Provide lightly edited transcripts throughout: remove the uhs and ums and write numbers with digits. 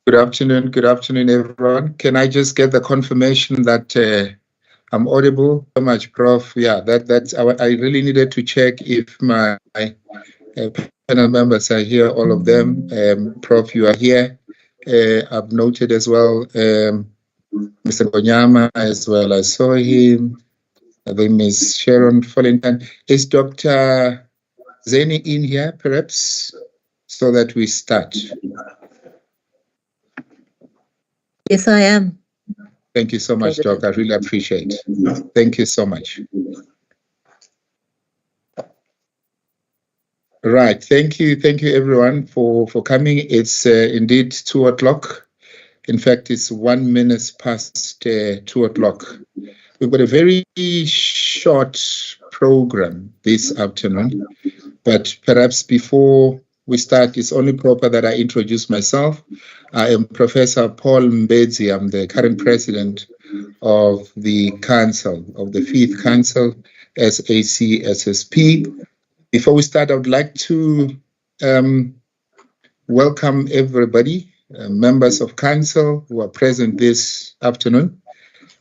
Good afternoon, everyone. Can I just get the confirmation that I'm audible? So much, Prof. Yeah, that's. I really needed to check if my panel members are here, all of them. Prof, you are here. I've noted as well Mr. Gonyama as well. I saw him. I think Ms. Sharon Follington. Is Dr. Zeni in here, perhaps, so that we start? Yes, I am. Thank you so much, Doc. I really appreciate it. Thank you so much. Right. Thank you, everyone, for coming. It's indeed 2 o'clock. In fact, it's 1 minute past 2 o'clock. We've got a very short program this afternoon, but perhaps before we start, it's only proper that I introduce myself. I am Professor Paul Mbedzi. I'm the current president of the council, of the 5th Council, SACSSP. Before we start, I would like to welcome everybody, members of council who are present this afternoon,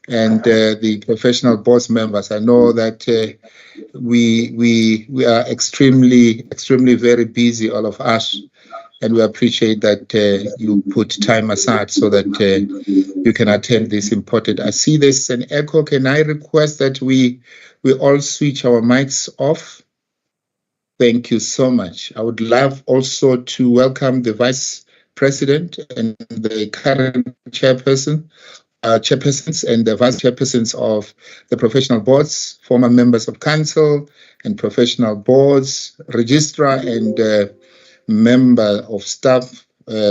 and the professional board members. I know that we are extremely very busy, all of us, and we appreciate that you put time aside so that you can attend this important. I see there's an echo. Can I request that we all switch our mics off? Thank you so much. I would love also to welcome the Vice President and the current chairpersons and the vice chairpersons of the professional boards, former members of council and professional boards, registrar and member of staff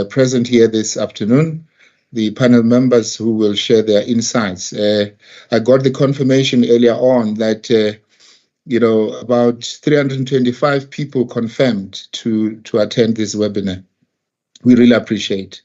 present here this afternoon, the panel members who will share their insights. I got the confirmation earlier on that about 325 people confirmed to attend this webinar. We really appreciate.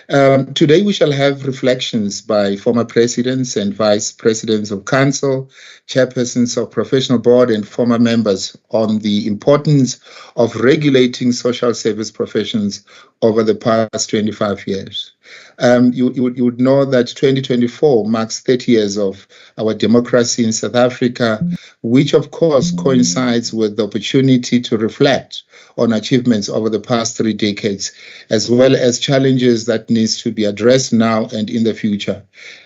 Today we shall have reflections by former presidents and vice presidents of council, chairpersons of professional board and former members on the importance of regulating social service professions over the past 25 years. You would know that 2024 marks 30 years of our democracy in South Africa, which of course coincides with the opportunity to reflect on achievements over the past 3 decades, as well as challenges that needs to be addressed now and in the future.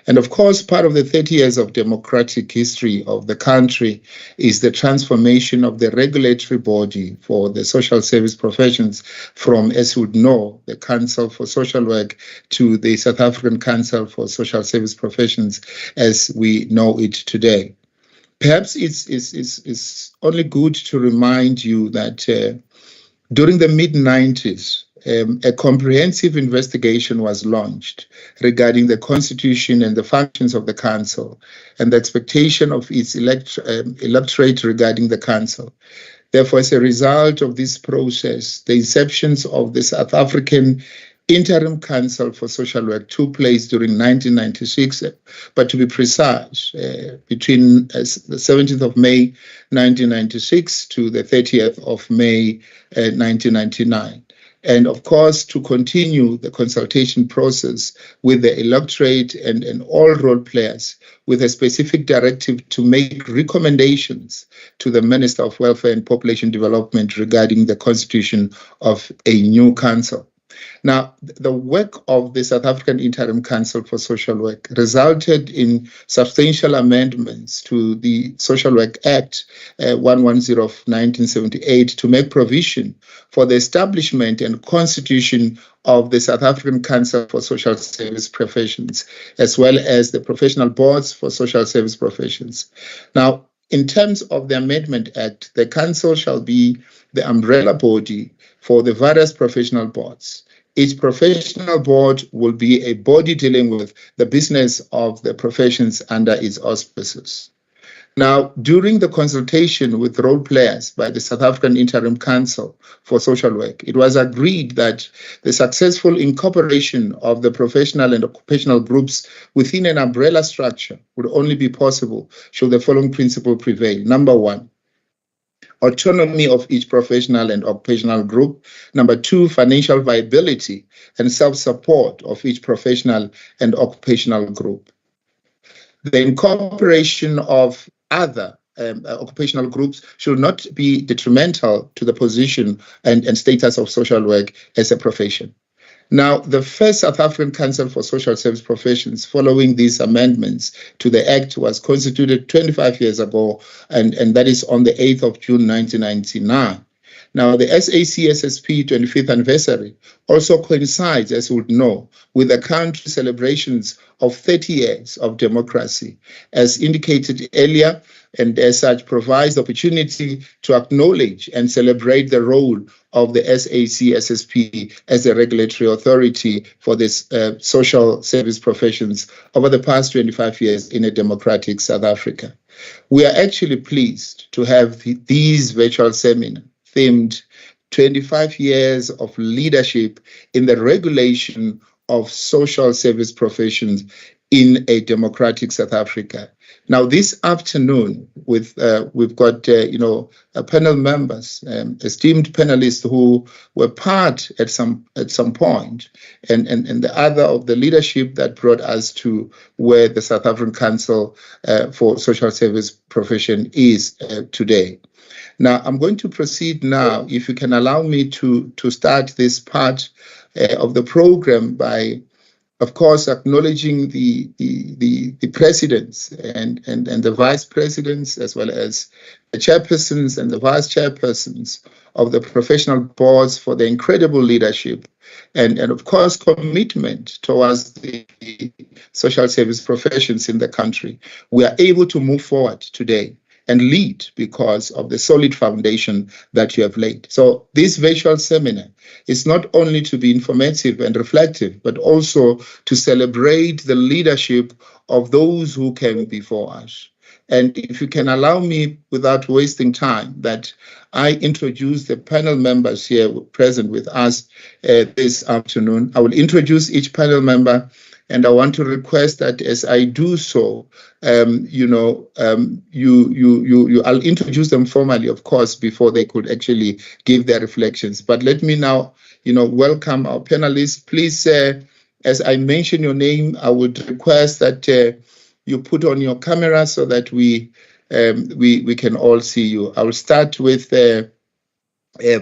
And of course, part of the 30 years of democratic history of the country is the transformation of the regulatory body for the social service professions from, as you would know, the Council for Social Work to the South African Council for Social Service Professions as we know it today. Perhaps it's only good to remind you that during the mid-90s, a comprehensive investigation was launched regarding the constitution and the functions of the council and the expectation of its electorate regarding the council. Therefore, as a result of this process, the inceptions of the South African Interim Council for Social Work took place during 1996, but to be precise, between the 17th of May 1996 to the 30th of May 1999. And of course, to continue the consultation process with the electorate and all role players with a specific directive to make recommendations to the Minister of Welfare and Population Development regarding the constitution of a new council. Now, the work of the South African Interim Council for Social Work resulted in substantial amendments to the Social Work Act 110 of 1978 to make provision for the establishment and constitution of the South African Council for Social Service Professions, as well as the professional boards for social service professions. Now, in terms of the Amendment Act, the Council shall be the umbrella body for the various professional boards. Each professional board will be a body dealing with the business of the professions under its auspices. Now, during the consultation with role players by the South African Interim Council for Social Work, it was agreed that the successful incorporation of the professional and occupational groups within an umbrella structure would only be possible should the following principle prevail. Number one, autonomy of each professional and occupational group. Number 2, financial viability and self-support of each professional and occupational group. The incorporation of other occupational groups should not be detrimental to the position and status of social work as a profession. Now, the first South African Council for Social Service Professions following these amendments to the Act was constituted 25 years ago, and that is on the 8th of June 1999. Now, the SACSSP 25th anniversary also coincides, as you would know, with the country's celebrations of 30 years of democracy, as indicated earlier, and as such provides the opportunity to acknowledge and celebrate the role of the SACSSP as a regulatory authority for this social service professions over the past 25 years in a democratic South Africa. We are actually pleased to have these virtual seminars themed 25 years of leadership in the regulation of social service professions in a democratic South Africa. Now, this afternoon, we've got panel members, esteemed panelists who were part at some point, and the other of the leadership that brought us to where the South African Council for Social Service Profession is today. Now, I'm going to proceed now, if you can allow me to start this part of the program by, of course, acknowledging the presidents and the vice presidents, as well as the chairpersons and the vice chairpersons of the professional boards for their incredible leadership and of course, commitment towards the social service professions in the country. We are able to move forward today and lead because of the solid foundation that you have laid. So this virtual seminar is not only to be informative and reflective, but also to celebrate the leadership of those who came before us. And if you can allow me, without wasting time, that I introduce the panel members here present with us this afternoon. I will introduce each panel member, and I want to request that as I do so, I'll introduce them formally, of course, before they could actually give their reflections. But let me now, welcome our panelists. Please, as I mention your name, I would request that you put on your camera so that we can all see you. I will start with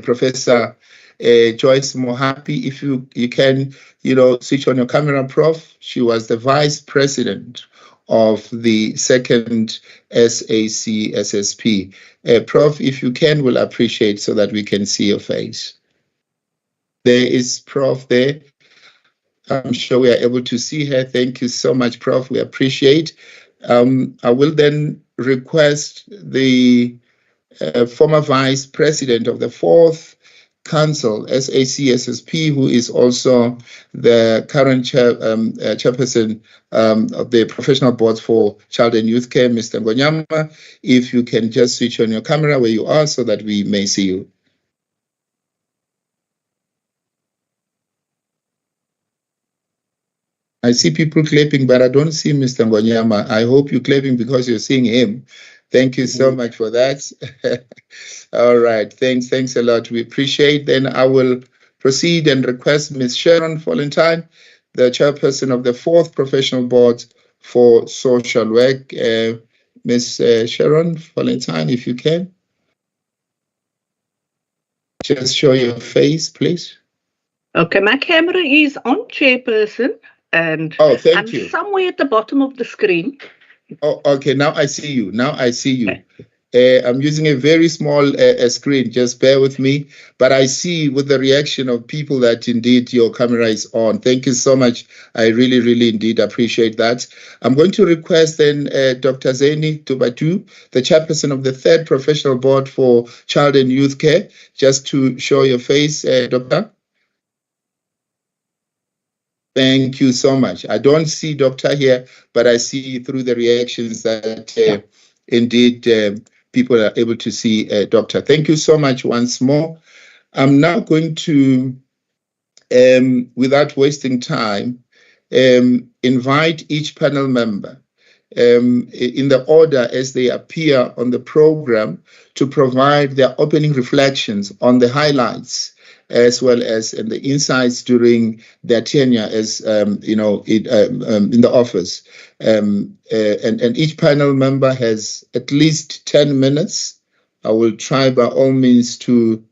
Professor Joyce Mohapi. If you can, switch on your camera, Prof. She was the Vice President of the second SACSSP. Prof, if you can, we'll appreciate so that we can see your face. There is Prof there. I'm sure we are able to see her. Thank you so much, Prof. We appreciate. I will then request the former Vice President of the Fourth Council, SACSSP, who is also the current chairperson of the Professional Board for Child and Youth Care, Mr. Ngonyama. If you can just switch on your camera where you are so that we may see you. I see people clapping, but I don't see Mr. Ngonyama. I hope you're clapping because you're seeing him. Thank you so much for that. All right, thanks a lot. We appreciate. Then I will proceed and request Ms. Sharon Valentine, the chairperson of the Fourth Professional Board for Social Work. Ms. Sharon Valentine, if you can. Just show your face, please. Okay, my camera is on, chairperson. And I'm somewhere at the bottom of the screen. Oh, okay. Now I see you. Okay. I'm using a very small screen. Just bear with me. But I see with the reaction of people that indeed your camera is on. Thank you so much. I really, really indeed appreciate that. I'm going to request then Dr. Zeni Tubatu, the chairperson of the Third Professional Board for Child and Youth Care, just to show your face, Doctor. Thank you so much. I don't see Doctor here, but I see through the reactions that indeed people are able to see Doctor. Thank you so much once more. I'm now going to, without wasting time, invite each panel member in the order as they appear on the program to provide their opening reflections on the highlights as well as in the insights during their tenure as in the office. And each panel member has at least 10 minutes. I will try by all means to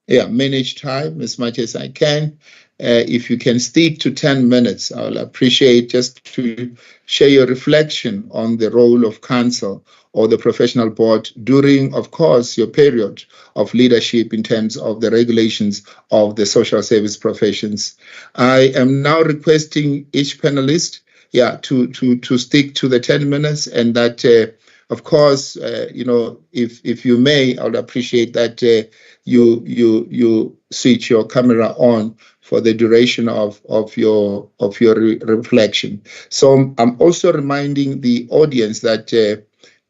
manage time as much as I can. If you can stick to 10 minutes, I'll appreciate just to share your reflection on the role of council or the professional board during, of course, your period of leadership in terms of the regulations of the social service professions. I am now requesting each panelist to stick to the 10 minutes, and that of course, if you may, I would appreciate that you switch your camera on for the duration of your reflection. So I'm also reminding the audience that,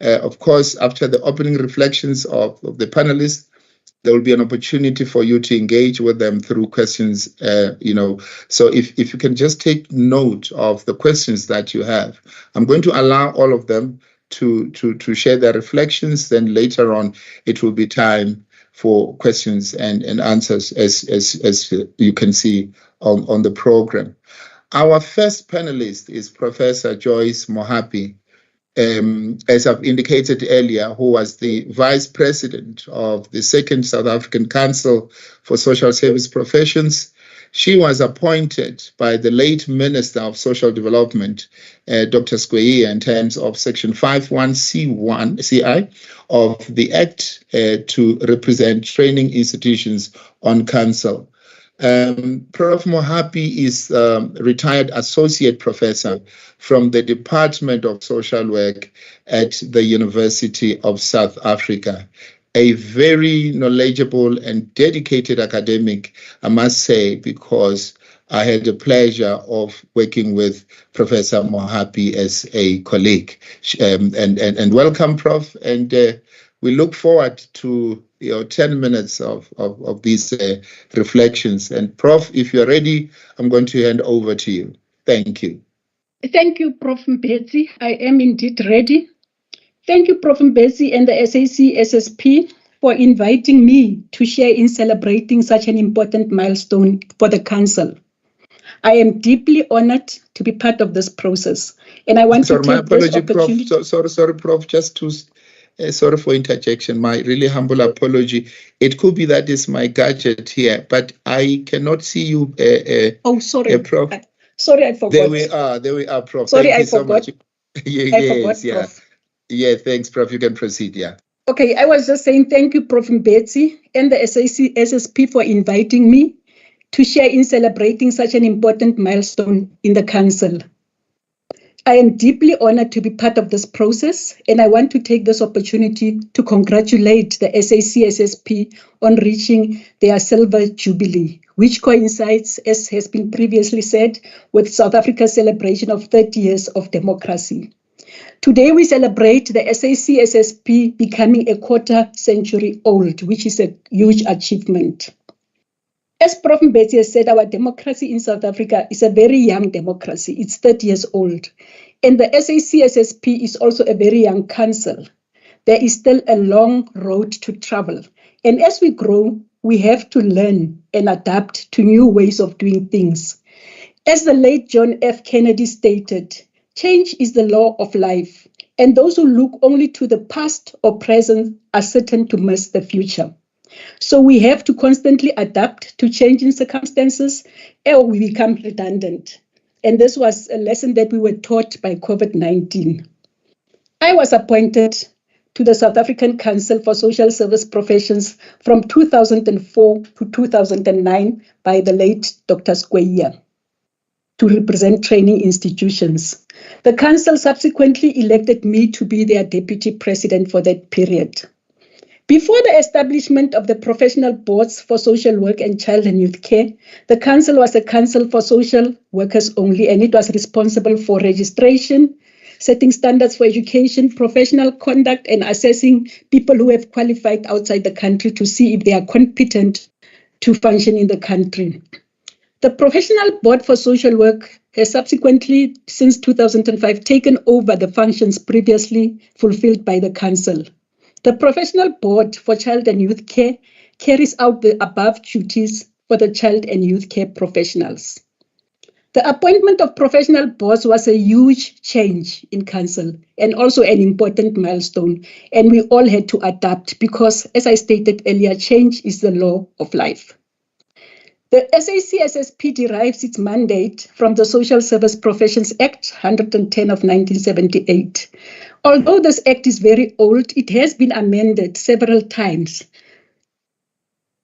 of course, after the opening reflections of the panelists, there will be an opportunity for you to engage with them through questions. So if you can just take note of the questions that you have, I'm going to allow all of them to share their reflections. Then later on, it will be time for questions and answers as you can see on the program. Our first panelist is Professor Joyce Mohapi, as I've indicated earlier, who was the Vice President of the Second South African Council for Social Service Professions. She was appointed by the late Minister of Social Development, Dr. Skweyiya, in terms of Section 51C1 of the Act to represent training institutions on council. Prof. Mohapi is retired associate professor from the Department of Social Work at the University of South Africa. A very knowledgeable and dedicated academic, I must say, because I had the pleasure of working with Professor Mohapi as a colleague. And welcome, Prof. And we look forward to 10 minutes of these reflections. And Prof, if you're ready, I'm going to hand over to you. Thank you. Thank you, Prof. Mbetsi. I am indeed ready. Thank you, Prof. Mbetsi and the SACSSP for inviting me to share in celebrating such an important milestone for the Council. I am deeply honored to be part of this process, and I want to take this opportunity. Prof. Sorry, Prof. Just to sorry for interjection. My really humble apology. It could be that is my gadget here, but I cannot see you. Sorry, Prof. Sorry, I forgot. There we are, Prof. Sorry, Thank you so much. I forgot, Prof. Yeah, thanks, Prof. You can proceed, yeah. Okay, I was just saying thank you, Prof. Mbetsi and the SACSSP for inviting me to share in celebrating such an important milestone in the Council. I am deeply honored to be part of this process, and I want to take this opportunity to congratulate the SACSSP on reaching their Silver Jubilee, which coincides, as has been previously said, with South Africa's celebration of 30 years of democracy. Today, we celebrate the SACSSP becoming a quarter century old, which is a huge achievement. As Prof. Mbetsi has said, our democracy in South Africa is a very young democracy. It's 30 years old. And the SACSSP is also a very young council. There is still a long road to travel. And as we grow, we have to learn and adapt to new ways of doing things. As the late John F. Kennedy stated, change is the law of life, and those who look only to the past or present are certain to miss the future. So we have to constantly adapt to changing circumstances, or we become redundant. And this was a lesson that we were taught by COVID-19. I was appointed to the South African Council for Social Service Professions from 2004 to 2009 by the late Dr. Skweyiya to represent training institutions. The Council subsequently elected me to be their deputy president for that period. Before the establishment of the professional boards for social work and child and youth care, the Council was a council for social workers only, and it was responsible for registration, setting standards for education, professional conduct, and assessing people who have qualified outside the country to see if they are competent to function in the country. The Professional Board for Social Work has subsequently, since 2005, taken over the functions previously fulfilled by the Council. The Professional Board for Child and Youth Care carries out the above duties for the child and youth care professionals. The appointment of professional boards was a huge change in Council and also an important milestone, and we all had to adapt because, as I stated earlier, change is the law of life. The SACSSP derives its mandate from the Social Service Professions Act 110 of 1978. Although this act is very old, it has been amended several times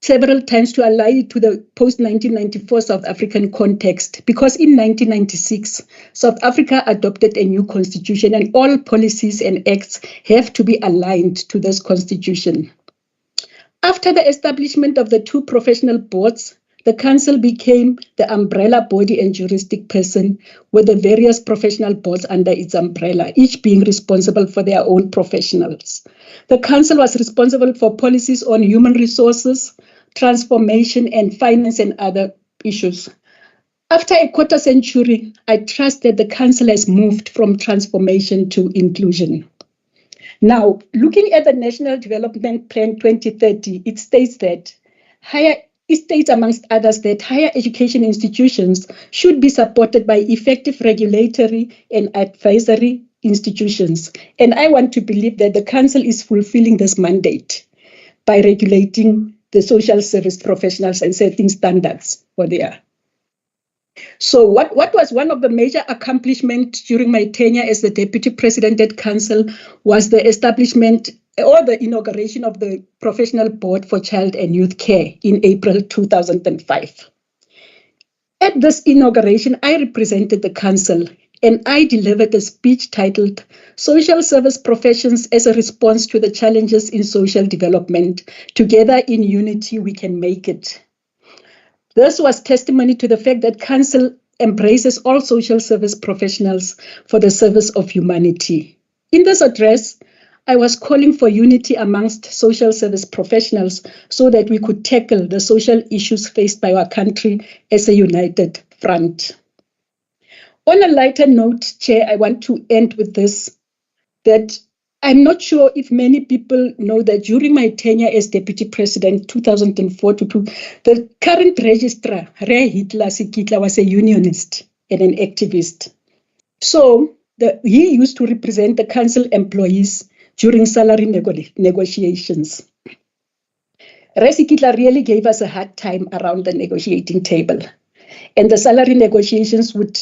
to align it to the post-1994 South African context, because in 1996, South Africa adopted a new constitution and all policies and acts have to be aligned to this constitution. After the establishment of the two professional boards, the Council became the umbrella body and juristic person with the various professional boards under its umbrella, each being responsible for their own professionals. The Council was responsible for policies on human resources, transformation, and finance and other issues. After a quarter century, I trust that the Council has moved from transformation to inclusion. Now, looking at the National Development Plan 2030, it states that it states, amongst others, that higher education institutions should be supported by effective regulatory and advisory institutions. And I want to believe that the Council is fulfilling this mandate by regulating the social service professionals and setting standards for their. So what was one of the major accomplishments during my tenure as the Deputy President at Council was the establishment or the inauguration of the Professional Board for Child and Youth Care in April 2005. At this inauguration, I represented the Council and I delivered a speech titled Social Service Professions as a Response to the Challenges in Social Development. Together in unity, we can make it. This was testimony to the fact that Council embraces all social service professionals for the service of humanity. In this address, I was calling for unity amongst social service professionals so that we could tackle the social issues faced by our country as a united front. On a lighter note, Chair, I want to end with this, that I'm not sure if many people know that during my tenure as Deputy President, 2004 to 2, the current registrar, Ray Hitler Sikitla, was a unionist and an activist. So he used to represent the Council employees during salary negotiations. Ray Sikitla really gave us a hard time around the negotiating table. And the salary negotiations would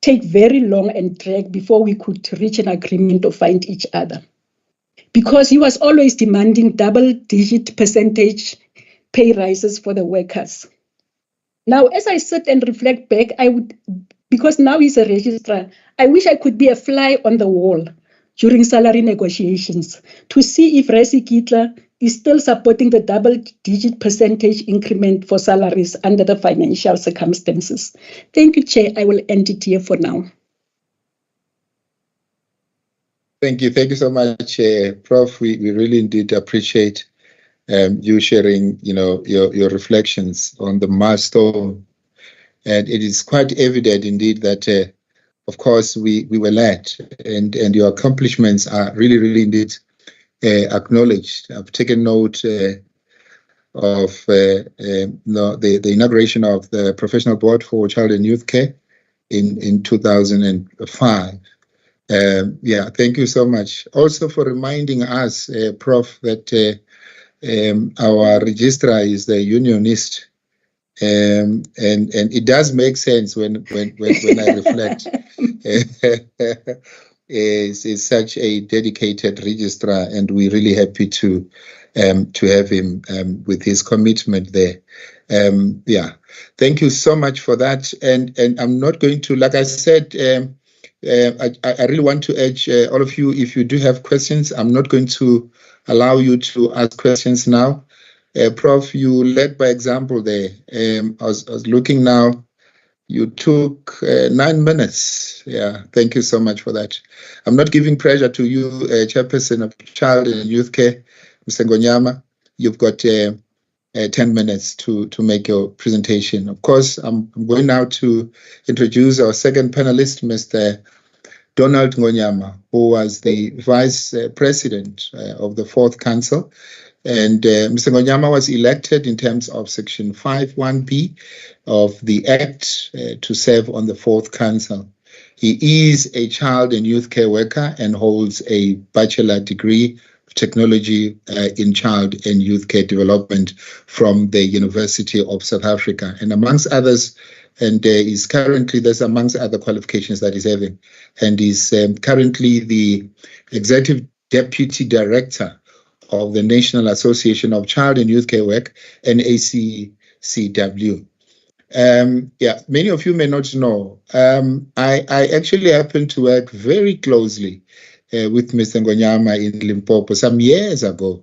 take very long and drag before we could reach an agreement or find each other. Because he was always demanding double-digit percentage pay rises for the workers. Now, as I sit and reflect back, because now he's a registrar, I wish I could be a fly on the wall during salary negotiations to see if Resi Kitla is still supporting the double-digit percentage increment for salaries under the financial circumstances. Thank you, Chair. I will end it here for now. Thank you so much, Prof. We really indeed appreciate you sharing, your reflections on the milestone, and it is quite evident indeed that, of course, we were led, and your accomplishments are really indeed acknowledged. I've taken note of the inauguration of the Professional Board for Child and Youth Care in 2005. Thank you so much. Also for reminding us, Prof, that our registrar is the unionist, and it does make sense when I reflect. Is such a dedicated registrar, and we're really happy to have him with his commitment there. Thank you so much for that. And I'm not going to, like I said, I really want to urge all of you, if you do have questions, I'm not going to allow you to ask questions now. Prof, you led by example there. I was looking now. You took 9 minutes. Yeah, thank you so much for that. I'm not giving pressure to you, Chairperson of Child and Youth Care, Mr. Ngonyama. You've got 10 minutes to make your presentation. Of course, I'm going now to introduce our second panelist, Mr. Donald Ngonyama, who was the Vice President of the Fourth Council. And Mr. Ngonyama was elected in terms of Section 5(1)(b) of the Act to serve on the Fourth Council. He is a child and youth care worker and holds a bachelor degree of technology in child and youth care development from the University of South Africa. And amongst others, and is currently, there's amongst other qualifications that he's having, and is currently the Executive Deputy Director of the National Association of Child and Youth Care Work, NACCW. Many of you may not know, I actually happened to work very closely with Mr. Ngonyama in Limpopo some years ago,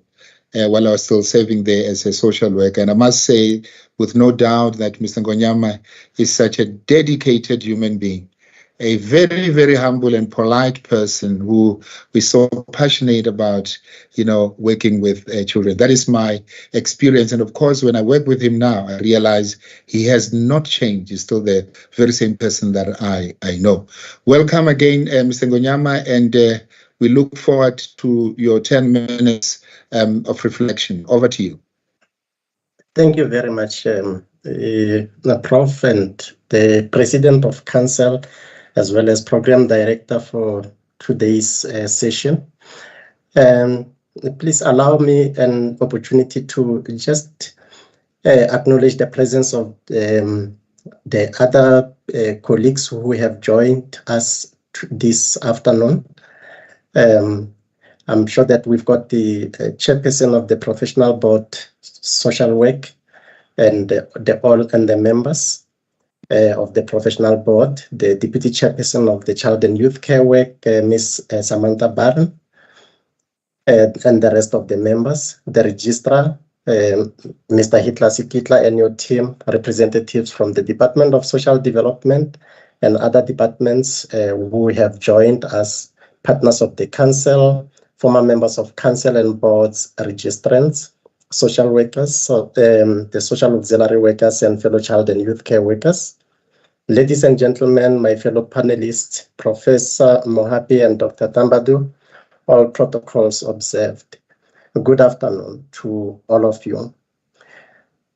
while I was still serving there as a social worker. And I must say, with no doubt, that Mr. Ngonyama is such a dedicated human being, a very, very humble and polite person who is so passionate about, working with children. That is my experience. And of course, when I work with him now, I realize he has not changed. He's still the very same person that I know. Welcome again, Mr. Ngonyama, and we look forward to your 10 minutes of reflection. Over to you. Thank you very much, Prof. and the President of Council, as well as Program Director for today's session. Please allow me an opportunity to just acknowledge the presence of the other colleagues who have joined us this afternoon. I'm sure that we've got the chairperson of the Professional Board Social Work and the members of the Professional Board, the Deputy Chairperson of the Child and Youth Care Work, Ms. Samantha Barron, and the rest of the members, the Registrar, Mr. Hitler Sikitla, and your team, representatives from the Department of Social Development and other departments who have joined as partners of the Council, former members of Council and Boards, registrants, social workers, the social auxiliary workers, and fellow child and youth care workers. Ladies and gentlemen, my fellow panelists, Professor Mohapi and Dr. Tambadu, all protocols observed. Good afternoon to all of you.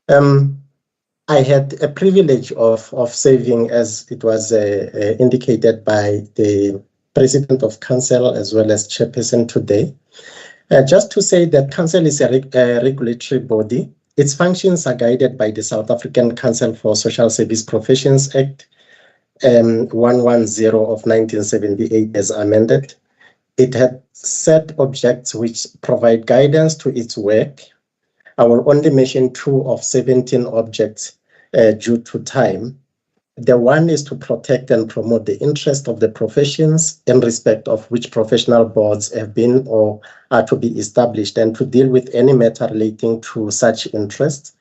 I had a privilege of serving, as it was indicated by the President of Council as well as Chairperson today. Just to say that Council is a regulatory body. Its functions are guided by the South African Council for Social Service Professions Act 110 of 1978 as amended. It had set objects which provide guidance to its work. I will only mention 2 of 17 objects due to time. The one is to protect and promote the interest of the professions in respect of which professional boards have been or are to be established, and to deal with any matter relating to such interests.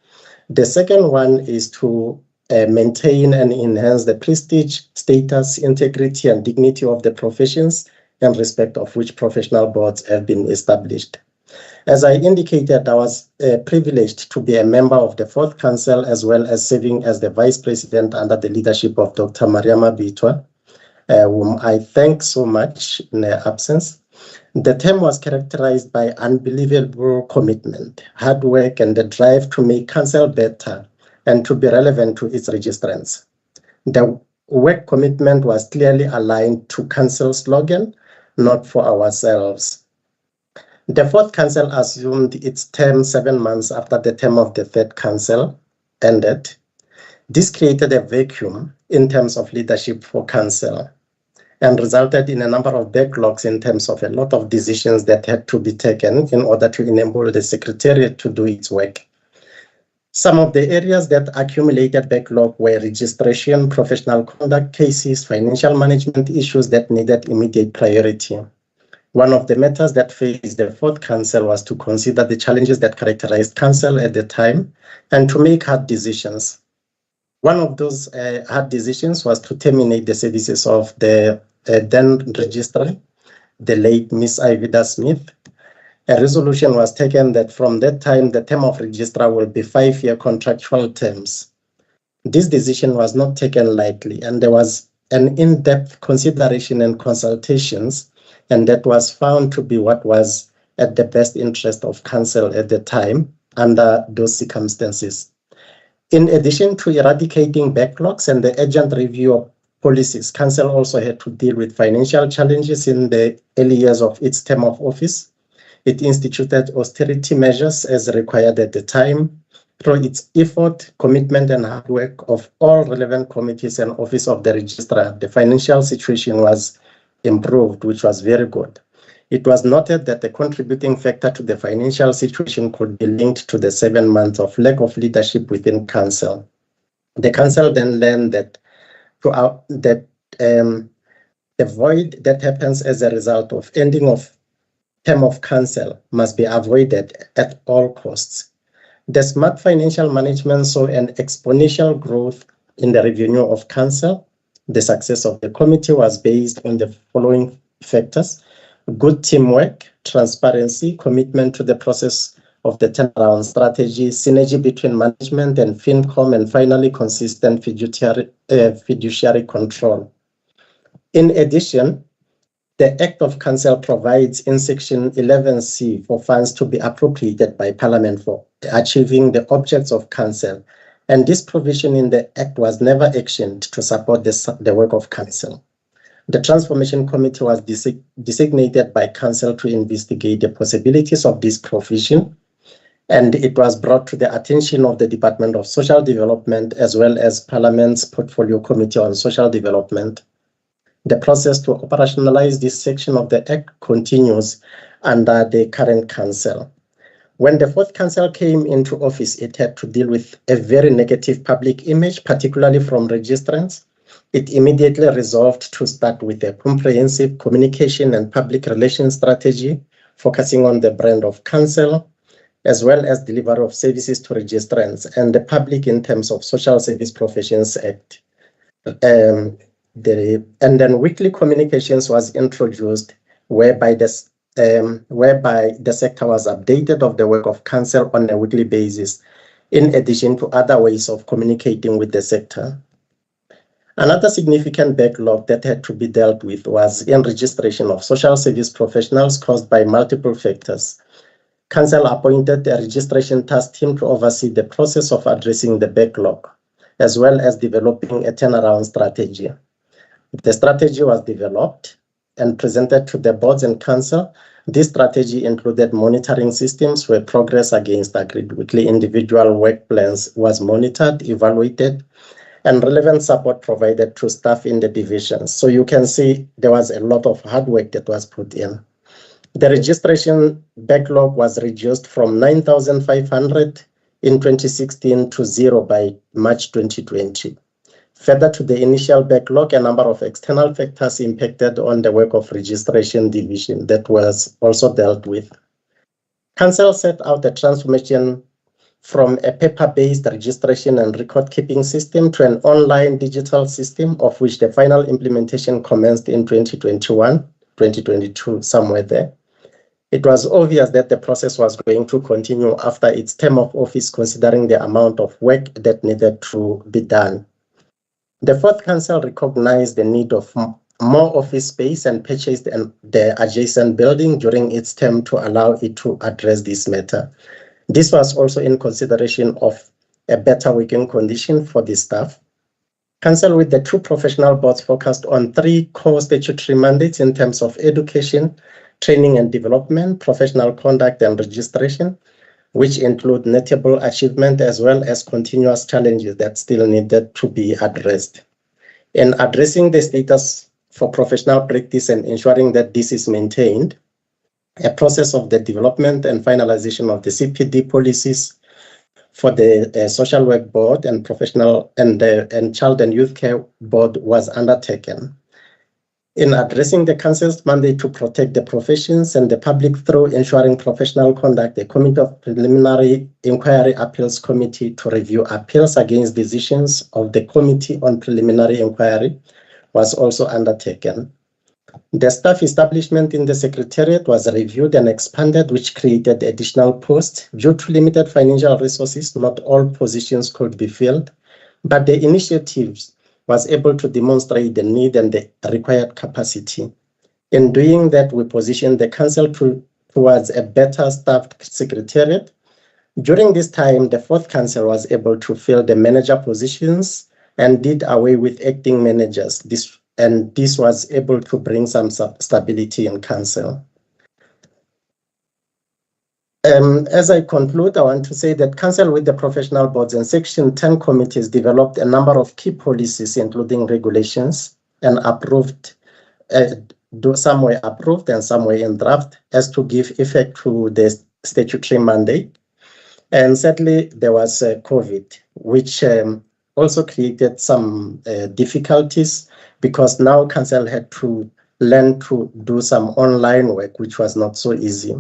The second one is to maintain and enhance the prestige, status, integrity, and dignity of the professions in respect of which professional boards have been established. As I indicated, I was privileged to be a member of the Fourth Council, as well as serving as the Vice President under the leadership of Dr. Mariama Bitwa, whom I thank so much in her absence. The term was characterized by unbelievable commitment, hard work, and the drive to make Council better and to be relevant to its registrants. The work commitment was clearly aligned to Council slogan, not for ourselves. The Fourth Council assumed its term 7 months after the term of the Third Council ended. This created a vacuum in terms of leadership for Council and resulted in a number of backlogs in terms of a lot of decisions that had to be taken in order to enable the Secretariat to do its work. Some of the areas that accumulated backlog were registration, professional conduct cases, financial management issues that needed immediate priority. One of the matters that faced the Fourth Council was to consider the challenges that characterized Council at the time and to make hard decisions. One of those hard decisions was to terminate the services of the then registrar, the late Miss Ivida Smith, a resolution was taken that from that time, the term of registrar will be 5-year contractual terms. This decision was not taken lightly, and there was an in-depth consideration and consultations, and that was found to be what was at the best interest of council at the time under those circumstances. In addition to eradicating backlogs and the urgent review of policies, council also had to deal with financial challenges in the early years of its term of office. It instituted austerity measures as required at the time. Through its effort, commitment, and hard work of all relevant committees and office of the registrar, the financial situation was improved, which was very good. It was noted that the contributing factor to the financial situation could be linked to the 7 months of lack of leadership within council. The council then learned that the void that happens as a result of ending of term of council must be avoided at all costs. The smart financial management saw an exponential growth in the revenue of council. The success of the committee was based on the following factors: good teamwork, transparency, commitment to the process of the turnaround strategy, synergy between management and FinCom, and finally, consistent fiduciary control. In addition, the Act of Council provides in Section 11C for funds to be appropriated by Parliament for achieving the objects of Council, and this provision in the Act was never actioned to support the work of Council. The Transformation Committee was designated by Council to investigate the possibilities of this provision, and it was brought to the attention of the Department of Social Development as well as Parliament's Portfolio Committee on Social Development. The process to operationalize this section of the Act continues under the current Council. When the fourth Council came into office, it had to deal with a very negative public image, particularly from registrants. It immediately resolved to start with a comprehensive communication and public relations strategy, focusing on the brand of Council, as well as delivery of services to registrants and the public in terms of Social Service Professions Act. And then weekly communications was introduced, whereby the sector was updated of the work of Council on a weekly basis, in addition to other ways of communicating with the sector. Another significant backlog that had to be dealt with was in registration of social service professionals caused by multiple factors. Council appointed a registration task team to oversee the process of addressing the backlog, as well as developing a turnaround strategy. The strategy was developed and presented to the boards and council. This strategy included monitoring systems where progress against agreed weekly individual work plans was monitored, evaluated, and relevant support provided to staff in the divisions. So you can see there was a lot of hard work that was put in. The registration backlog was reduced from 9,500 in 2016 to 0 by March 2020. Further to the initial backlog, a number of external factors impacted on the work of registration division that was also dealt with. Council set out a transformation from a paper-based registration and record-keeping system to an online digital system, of which the final implementation commenced in 2021, 2022, somewhere there. It was obvious that the process was going to continue after its term of office, considering the amount of work that needed to be done. The fourth Council recognized the need of more office space and purchased the adjacent building during its term to allow it to address this matter. This was also in consideration of a better working condition for the staff. Council with the two professional boards focused on 3 core statutory mandates in terms of education, training and development, professional conduct and registration, which include notable achievement as well as continuous challenges that still needed to be addressed. In addressing the status for professional practice and ensuring that this is maintained, a process of the development and finalization of the CPD policies for the Social Work Board and Professional and Child and Youth Care Board was undertaken. In addressing the Council's mandate to protect the professions and the public through ensuring professional conduct, the Committee of Preliminary Inquiry Appeals Committee to review appeals against decisions of the Committee on Preliminary Inquiry was also undertaken. The staff establishment in the Secretariat was reviewed and expanded, which created additional posts. Due to limited financial resources, not all positions could be filled, but the initiatives was able to demonstrate the need and the required capacity. In doing that, we positioned the Council towards a better staffed Secretariat. During this time, the fourth Council was able to fill the manager positions and did away with acting managers. This was able to bring some stability in Council. As I conclude, I want to say that Council with the professional boards and Section 10 committees developed a number of key policies, including regulations, and approved. Some were approved and some were in draft, as to give effect to the statutory mandate. And sadly, there was COVID, which also created some difficulties, because now Council had to learn to do some online work, which was not so easy.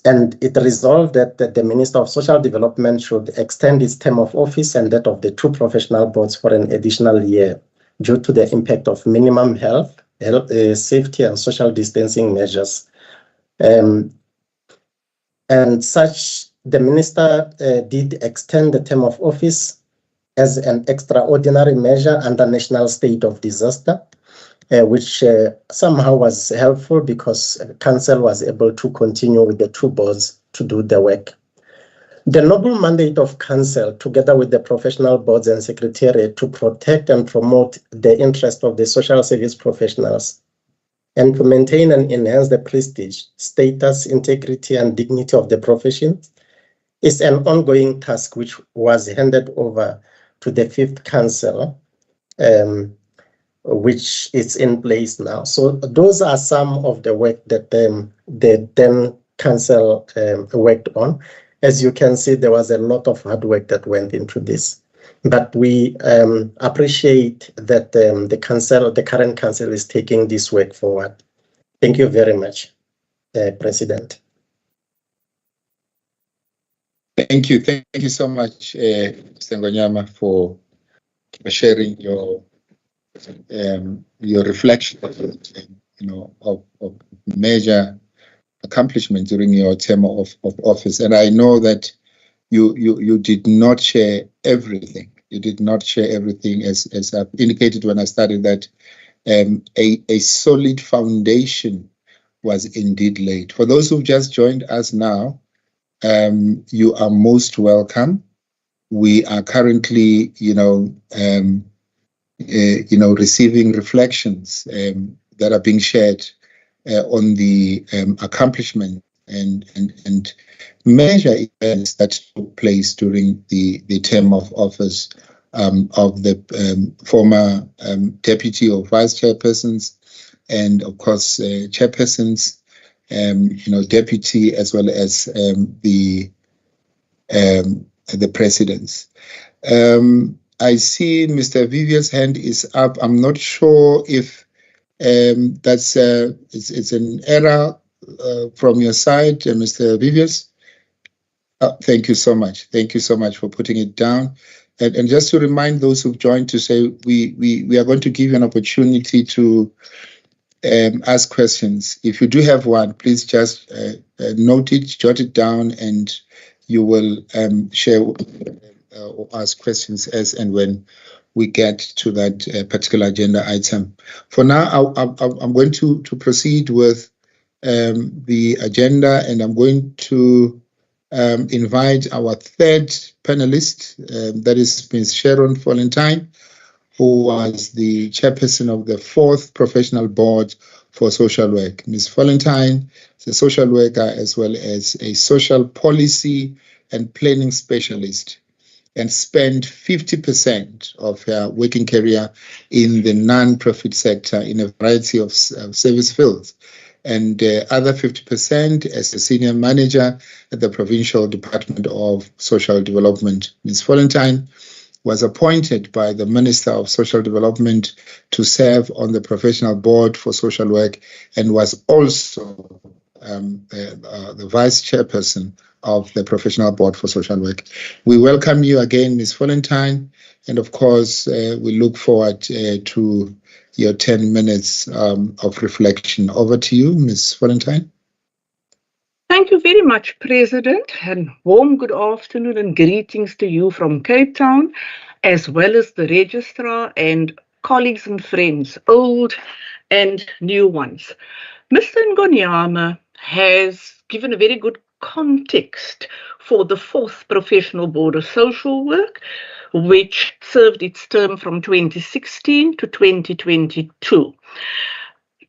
And it resolved that the Minister of Social Development should extend its term of office and that of the two professional boards for an additional year, due to the impact of minimum health, safety and social distancing measures. And such, the Minister did extend the term of office as an extraordinary measure under national state of disaster, which somehow was helpful, because Council was able to continue with the two boards to do the work. The noble mandate of Council, together with the professional boards and Secretariat, to protect and promote the interest of the social service professionals and to maintain and enhance the prestige, status, integrity, and dignity of the profession, is an ongoing task which was handed over to the fifth Council, which is in place now. So those are some of the work that the then Council worked on. As you can see, there was a lot of hard work that went into this, but we appreciate that the current Council is taking this work forward. Thank you very much, President. Thank you so much, Mr. Ngonyama, for sharing your reflection, of major accomplishment during your term of office. And I know that you did not share everything. You did not share everything, as I've indicated when I started, that a solid foundation was indeed laid. For those who've just joined us now, you are most welcome. We are currently, receiving reflections that are being shared on the accomplishment and major events that took place during the term of office of the former deputy or vice chairpersons, and of course chairpersons, deputy, as well as the presidents. I see Mr. Vivia's hand is up. I'm not sure if that's it's an error from your side, Mr. Vivius. Thank you so much. Thank you so much for putting it down. And just to remind those who've joined, to say we are going to give you an opportunity to ask questions. If you do have one, please just note it, jot it down, and you will share or ask questions as and when we get to that particular agenda item. For now, I'm going to proceed with the agenda, and I'm going to invite our third panelist, that is Ms. Sharon Valentine, who was the chairperson of the fourth professional board for social work. Ms. Valentine is a social worker as well as a social policy and planning specialist, and spent 50% of her working career in the non-profit sector in a variety of service fields, and other 50% as a senior manager at the Provincial Department of Social Development. Ms. Valentine was appointed by the Minister of Social Development to serve on the Professional Board for Social Work, and was also the Vice Chairperson of the Professional Board for Social Work. We welcome you again, Ms. Valentine, and of course, we look forward to your 10 minutes of reflection. Over to you, Ms. Valentine. Thank you very much, President, and warm good afternoon and greetings to you from Cape Town, as well as the Registrar and colleagues and friends, old and new ones. Mr. Ngonyama has given a very good context for the 4th Professional Board of Social Work, which served its term from 2016 to 2022.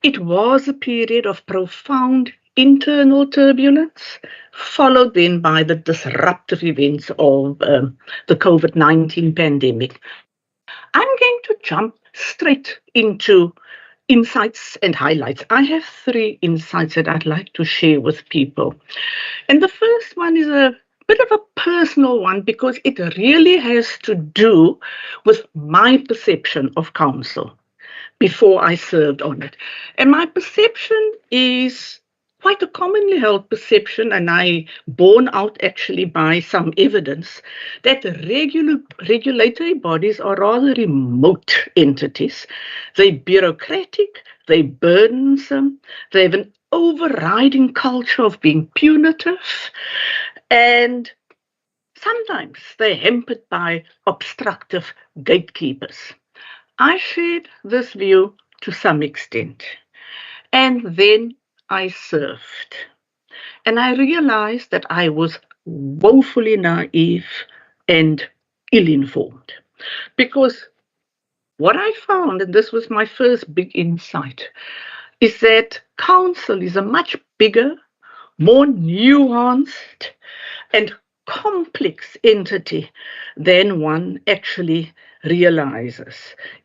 It was a period of profound internal turbulence, followed then by the disruptive events of the COVID-19 pandemic. I'm going to jump straight into insights and highlights. I have 3 insights that I'd like to share with people. And the first one is a bit of a personal one because it really has to do with my perception of council before I served on it. And my perception is quite a commonly held perception, and I borne out actually by some evidence, that regulatory bodies are rather remote entities. They're bureaucratic, they're burdensome, they have an overriding culture of being punitive, and sometimes they're hampered by obstructive gatekeepers. I shared this view to some extent, and then I served. And I realized that I was woefully naive and ill-informed. Because what I found, and this was my first big insight, is that council is a much bigger, more nuanced and complex entity than one actually realizes.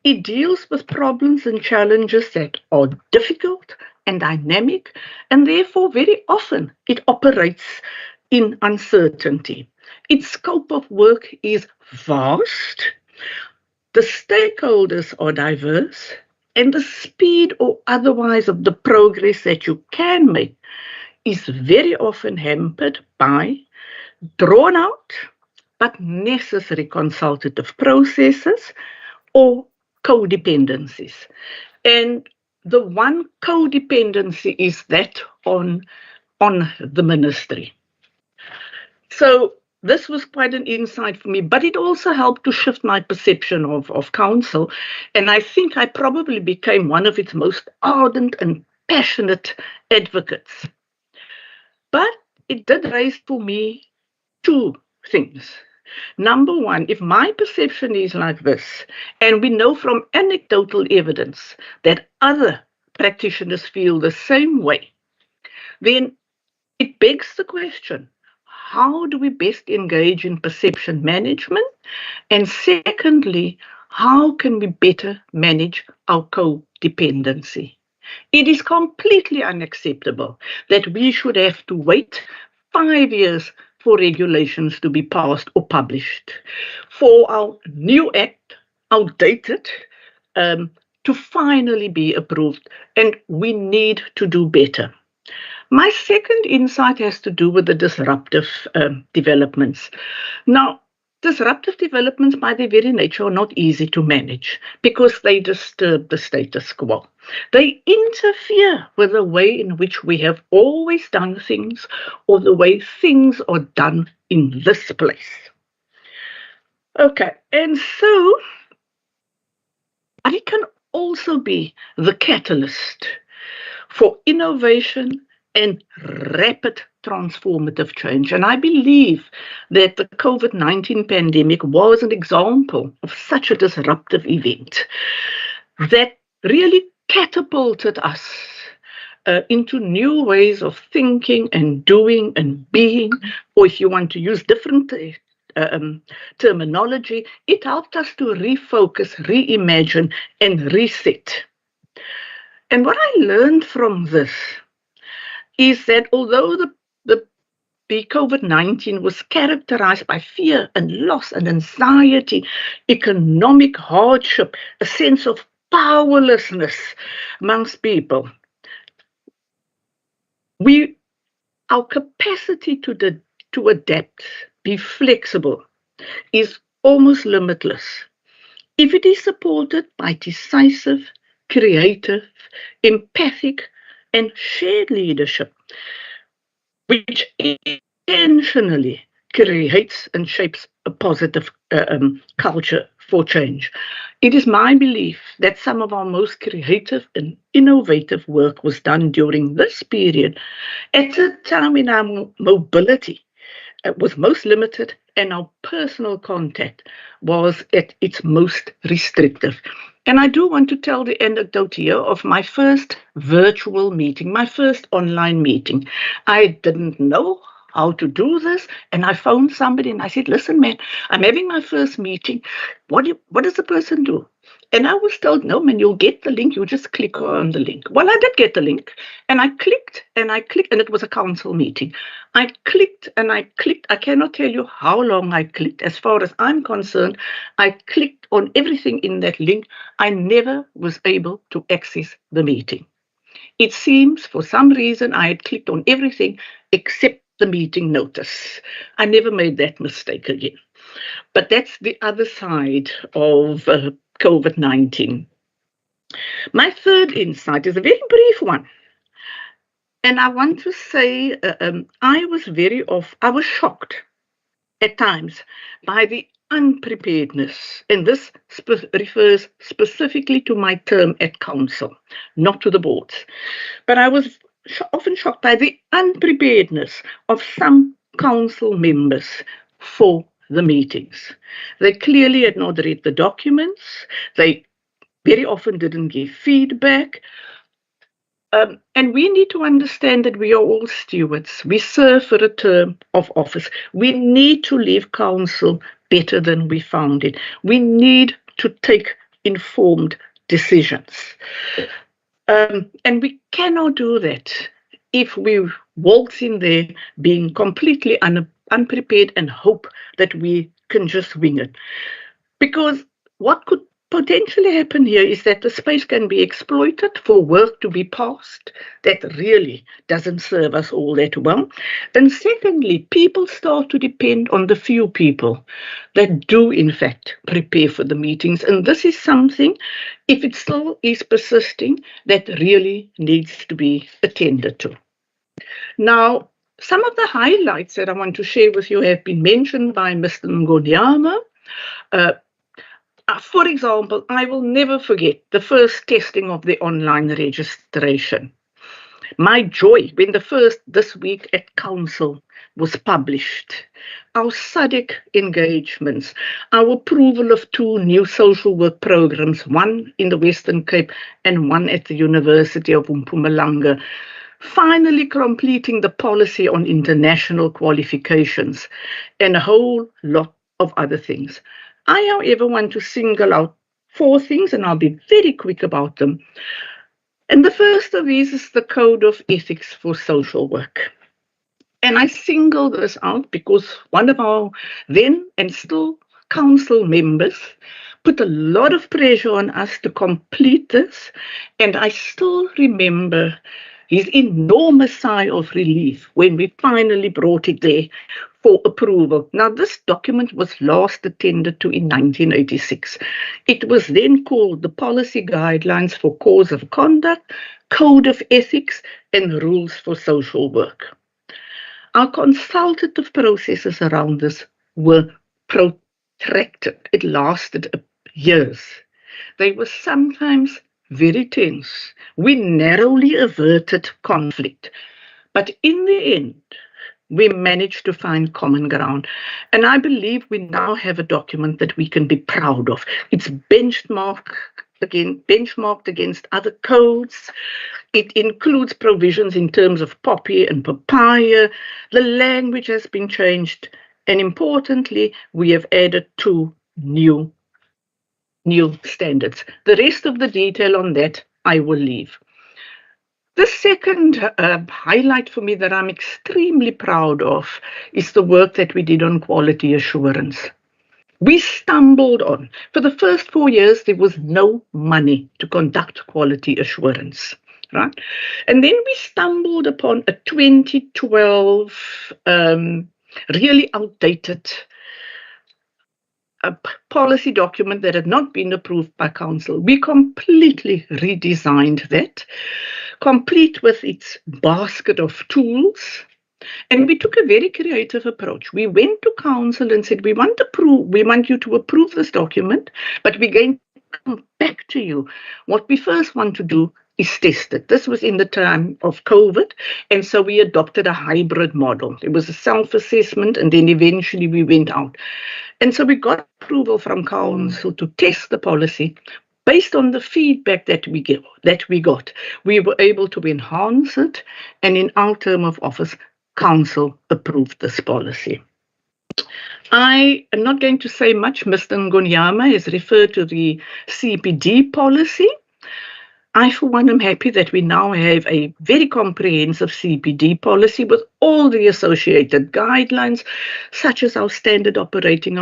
It deals with problems and challenges that are difficult and dynamic, and therefore very often it operates in uncertainty. Its scope of work is vast, the stakeholders are diverse, and the speed or otherwise of the progress that you can make is very often hampered by drawn out but necessary consultative processes or codependencies. And the one codependency is that on the ministry. So this was quite an insight for me, but it also helped to shift my perception of council. And I think I probably became one of its most ardent and passionate advocates. But it did raise for me 2 things. Number one, if my perception is like this, and we know from anecdotal evidence that other practitioners feel the same way, then it begs the question, how do we best engage in perception management? And secondly, how can we better manage our codependency? It is completely unacceptable that we should have to wait 5 years for regulations to be passed or published, for our new act, outdated, to finally be approved, and we need to do better. My second insight has to do with the disruptive developments. Now, disruptive developments by their very nature are not easy to manage because they disturb the status quo. They interfere with the way in which we have always done things or the way things are done in this place. Okay, and so, but it can also be the catalyst for innovation and rapid transformative change. And I believe that the COVID-19 pandemic was an example of such a disruptive event that really catapulted us into new ways of thinking and doing and being, or if you want to use different terminology, it helped us to refocus, reimagine, and reset. And what I learned from this is that although the COVID-19 was characterized by fear and loss and anxiety, economic hardship, a sense of powerlessness amongst people, Our capacity to adapt, be flexible, is almost limitless if it is supported by decisive, creative, empathic, and shared leadership, which intentionally creates and shapes a positive culture for change. It is my belief that some of our most creative and innovative work was done during this period at a time when our mobility was most limited and our personal contact was at its most restrictive. And I do want to tell the anecdote here of my first virtual meeting, my first online meeting. I didn't know how to do this, and I phoned somebody and I said, listen, man, I'm having my first meeting. What does the person do? And I was told, no, man, you'll get the link. You just click on the link. Well, I did get the link, and I clicked, and it was a council meeting. I clicked, and I clicked. I cannot tell you how long I clicked. As far as I'm concerned, I clicked on everything in that link. I never was able to access the meeting. It seems for some reason I had clicked on everything except the meeting notice. I never made that mistake again. But that's the other side of COVID-19. My third insight is a very brief one. And I want to say I was shocked at times by the unpreparedness. And this refers specifically to my term at council, not to the boards. But I was often shocked by the unpreparedness of some council members for the meetings. They clearly had not read the documents. They very often didn't give feedback. And we need to understand that we are all stewards. We serve for a term of office. We need to leave council better than we found it. We need to take informed decisions. And we cannot do that if we waltz in there being completely unprepared and hope that we can just wing it. Because what could potentially happen here is that the space can be exploited for work to be passed that really doesn't serve us all that well. And secondly, people start to depend on the few people that do, in fact, prepare for the meetings. And this is something, if it still is persisting, that really needs to be attended to. Now, some of the highlights that I want to share with you have been mentioned by Mr. Ngonyama. For example, I will never forget the first testing of the online registration. My joy when the first This Week at Council was published. Our SADC engagements, our approval of 2 new social work programs, one in the Western Cape and one at the University of Mpumalanga. Finally completing the policy on international qualifications and a whole lot of other things. I, however, want to single out 4 things, and I'll be very quick about them. And the first of these is the Code of Ethics for Social Work. And I single this out because one of our then and still council members put a lot of pressure on us to complete this. And I still remember his enormous sigh of relief when we finally brought it there for approval. Now, this document was last attended to in 1986. It was then called the Policy Guidelines for Course of Conduct, Code of Ethics, and Rules for Social Work. Our consultative processes around this were protracted. It lasted years. They were sometimes very tense. We narrowly averted conflict. But in the end, we managed to find common ground. And I believe we now have a document that we can be proud of. It's benchmarked against other codes. It includes provisions in terms of poppy and papaya. The language has been changed. And importantly, we have added 2 new standards. The rest of the detail on that, I will leave. The second highlight for me that I'm extremely proud of is the work that we did on quality assurance. We stumbled on. For the first 4 years, there was no money to conduct quality assurance. right? And then we stumbled upon a 2012 really outdated policy document that had not been approved by council. We completely redesigned that, complete with its basket of tools. And we took a very creative approach. We went to council and said, we want you to approve this document, but we're going to come back to you. What we first want to do is test it. This was in the time of COVID, and so we adopted a hybrid model. It was a self-assessment, and then eventually we went out. And so we got approval from council to test the policy. Based on the feedback that we got, we were able to enhance it, and in our term of office, council approved this policy. I am not going to say much. Mr. Ngonyama has referred to the CPD policy. I, for one, am happy that we now have a very comprehensive CPD policy with all the associated guidelines, such as our standard operating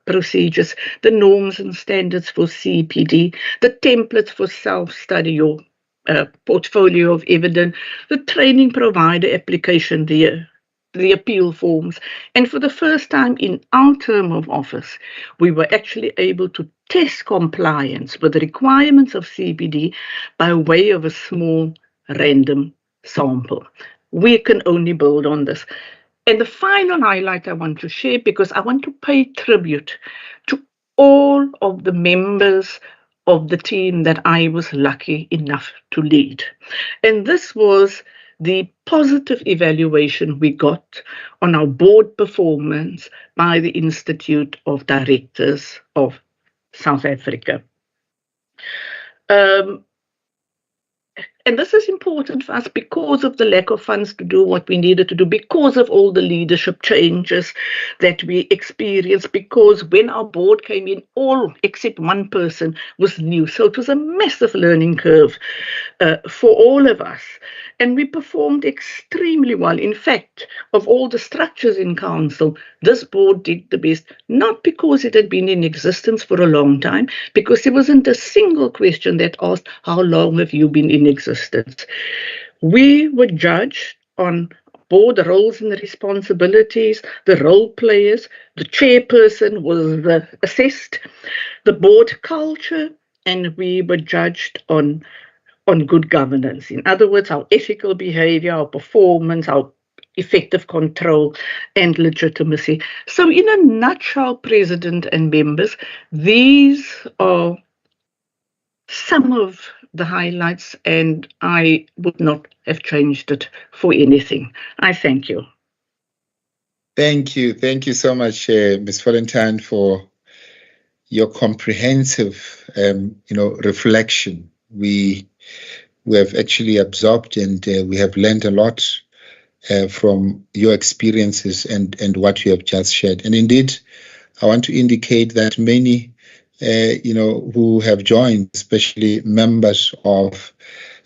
procedures, the norms and standards for CPD, the templates for self-study, your portfolio of evidence, the training provider application, the appeal forms. And for the first time in our term of office, we were actually able to test compliance with the requirements of CPD by way of a small random sample. We can only build on this. And the final highlight I want to share, because I want to pay tribute to all of the members of the team that I was lucky enough to lead. And this was the positive evaluation we got on our board performance by the Institute of Directors of South Africa. And this is important for us because of the lack of funds to do what we needed to do, because of all the leadership changes that we experienced, because when our board came in, all except one person was new. So it was a massive learning curve for all of us. And we performed extremely well. In fact, of all the structures in council, this board did the best, not because it had been in existence for a long time, because there wasn't a single question that asked, how long have you been in existence? We were judged on board roles and responsibilities, the role players, the chairperson was assessed, the board culture, and we were judged on good governance. In other words, our ethical behavior, our performance, our effective control and legitimacy. So in a nutshell, President and members, these are some of the highlights, and I would not have changed it for anything. I thank you. Thank you. Thank you so much, Ms. Valentine, for your comprehensive, reflection. We have actually absorbed and we have learned a lot from your experiences and what you have just shared. And indeed, I want to indicate that many, who have joined, especially members of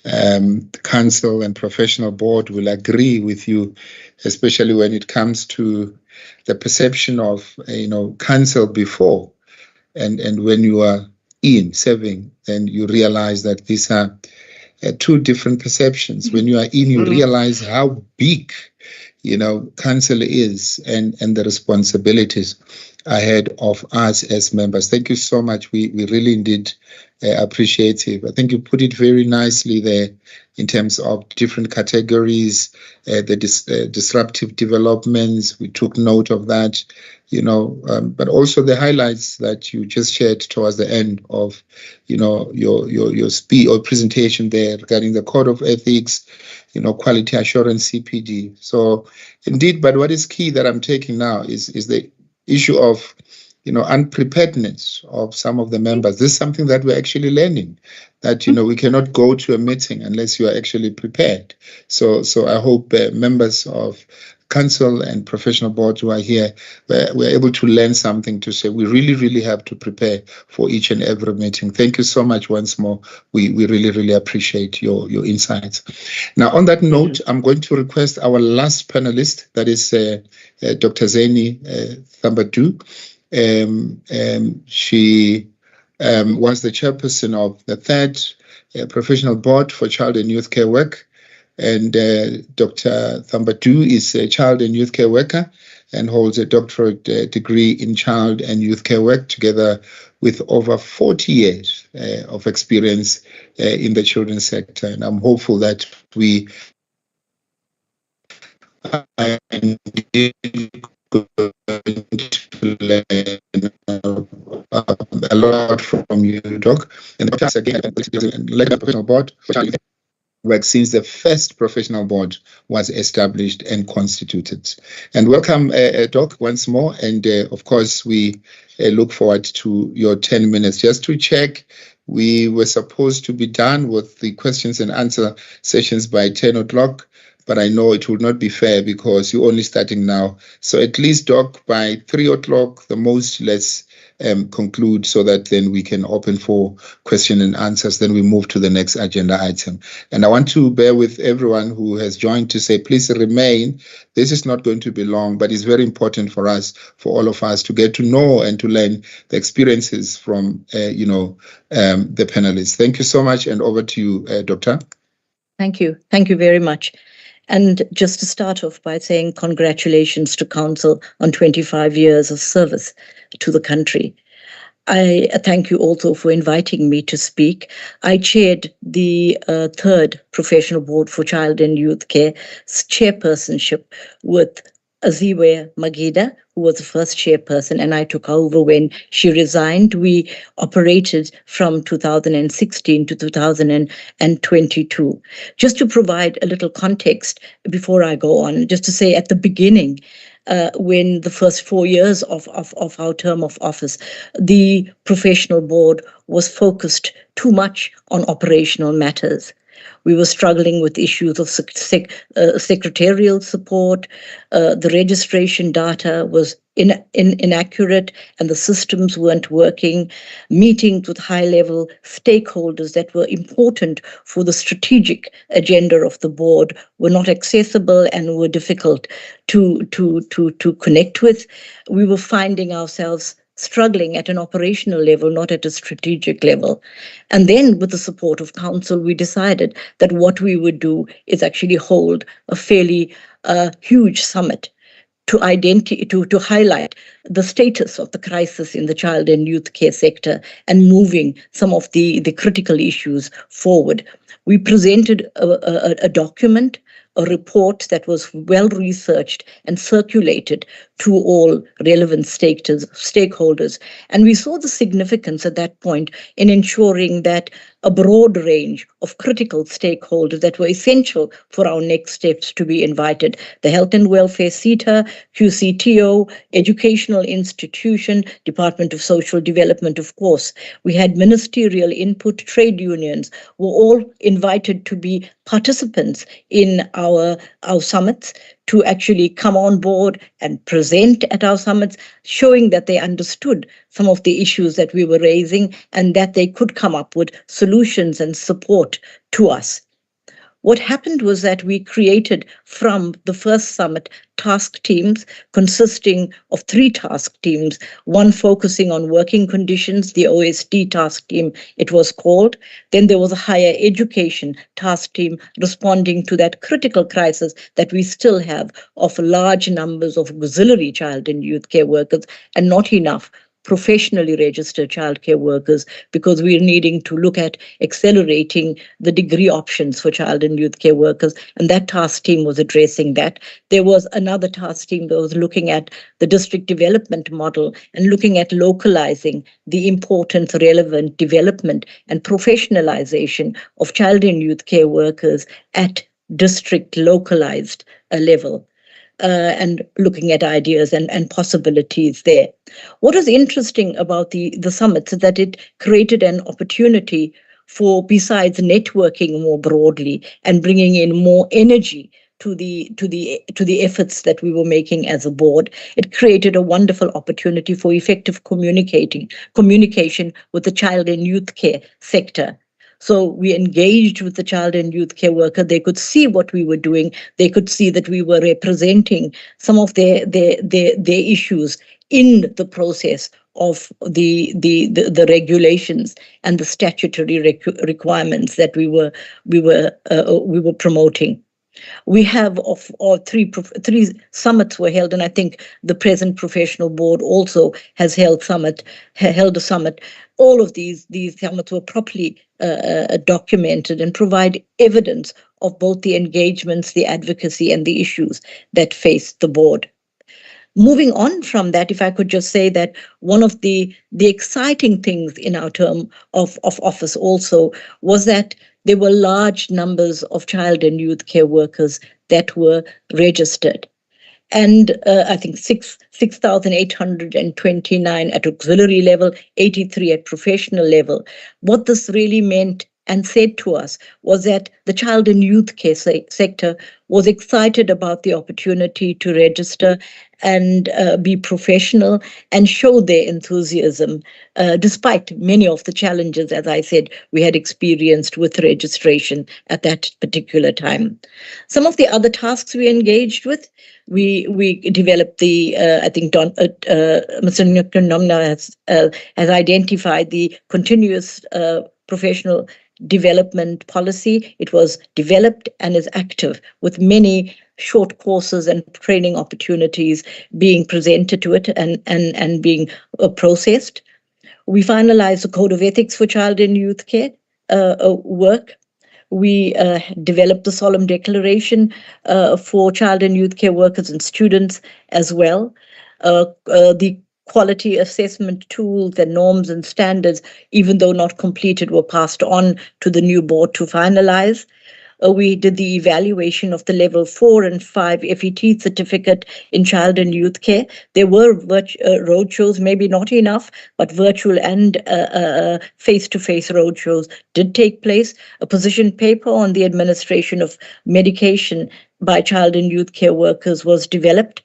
the council and professional board, will agree with you, especially when it comes to the perception of, council before and when you are in serving, then you realize that these are two different perceptions. When you are in, you realize how big, council is and the responsibilities ahead of us as members. Thank you so much. We really indeed appreciate it. I think you put it very nicely there in terms of different categories, the disruptive developments. We took note of that, but also the highlights that you just shared towards the end of, your speech or presentation there regarding the code of ethics, quality assurance, CPD. So indeed, but what is key that I'm taking now is the issue of unpreparedness of some of the members. This is something that we're actually learning, that we cannot go to a meeting unless you are actually prepared. So I hope members of council and professional boards who are here, we're able to learn something to say we really, really have to prepare for each and every meeting. Thank you so much once more. We really, really appreciate your insights. Now, on that note, I'm going to request our last panelist, that is Dr. Zeni Thambadu. She was the chairperson of the third professional board for child and youth care work. And Dr. Thambadu is a child and youth care worker and holds a doctorate degree in child and youth care work, together with over 40 years of experience in the children's sector. And I'm hopeful that we are indeed going to learn a lot from you, Doc. And again, like the professional board for child work since the first professional board was established and constituted. And welcome, Doc, once more. And of course, we look forward to your 10 minutes. Just to check, we were supposed to be done with the questions and answer sessions by 10 o'clock, but I know it would not be fair because you're only starting now. So at least, Doc, by 3 o'clock, the most, let's conclude so that then we can open for question and answers. Then we move to the next agenda item. And I want to bear with everyone who has joined to say, please remain. This is not going to be long, but it's very important for us, for all of us, to get to know and to learn the experiences from, the panelists. Thank you so much. And over to you, Doctor. Thank you. Thank you very much. And just to start off by saying congratulations to Council on 25 years of service to the country. I thank you also for inviting me to speak. I chaired the third Professional Board for Child and Youth Care chairpersonship with Aziwe Magida, who was the first chairperson, and I took over when she resigned. We operated from 2016 to 2022. Just to provide a little context before I go on, just to say at the beginning, when the first 4 years of our term of office, the professional board was focused too much on operational matters. We were struggling with issues of secretarial support. The registration data was inaccurate and the systems weren't working. Meetings with high-level stakeholders that were important for the strategic agenda of the board were not accessible and were difficult to connect with. We were finding ourselves struggling at an operational level, not at a strategic level. And then with the support of Council, we decided that what we would do is actually hold a fairly huge summit to highlight the status of the crisis in the child and youth care sector and moving some of the critical issues forward. We presented a document, a report that was well researched and circulated to all relevant stakeholders. And we saw the significance at that point in ensuring that a broad range of critical stakeholders that were essential for our next steps to be invited: the Health and Welfare SETA, QCTO, Educational Institution, Department of Social Development, of course. We had ministerial input, trade unions were all invited to be participants in our summits, to actually come on board and present at our summits, showing that they understood some of the issues that we were raising and that they could come up with solutions and support to us. What happened was that we created from the first summit task teams consisting of 3 task teams, one focusing on working conditions, the OSD task team it was called. Then there was a higher education task team responding to that critical crisis that we still have of large numbers of auxiliary child and youth care workers and not enough professionally registered childcare workers, because we're needing to look at accelerating the degree options for child and youth care workers. And that task team was addressing that. There was another task team that was looking at the district development model and looking at localizing the important, relevant development and professionalization of child and youth care workers at district localized level. And looking at ideas and possibilities there. What was interesting about the summits is that it created an opportunity for, besides networking more broadly and bringing in more energy to the efforts that we were making as a board, it created a wonderful opportunity for effective communication with the child and youth care sector. So we engaged with the child and youth care worker. They could see what we were doing. They could see that we were representing some of their issues in the process the regulations and the statutory requirements that we were promoting. We have three summits were held, and I think the present professional board also has held a summit. All of these summits were properly documented and provide evidence of both the engagements, the advocacy, and the issues that faced the board. Moving on from that, if I could just say that one of the exciting things in our term of office also was that there were large numbers of child and youth care workers that were registered. And I think 6,829 at auxiliary level, 83 at professional level. What this really meant and said to us was that the child and youth care sector was excited about the opportunity to register and be professional and show their enthusiasm, despite many of the challenges, as I said, we had experienced with registration at that particular time. Some of the other tasks we engaged with, we developed the, I think Mr. Nomna has identified the continuous professional development policy. It was developed and is active, with many short courses and training opportunities being presented to it and being processed. We finalized the Code of Ethics for Child and Youth Care work. We developed the Solemn Declaration for child and youth care workers and students as well. The quality assessment tools and norms and standards, even though not completed, were passed on to the new board to finalize. We did the evaluation of the level 4 and 5 FET certificate in child and youth care. There were roadshows, maybe not enough, but virtual and face-to-face roadshows did take place. A position paper on the administration of medication by child and youth care workers was developed.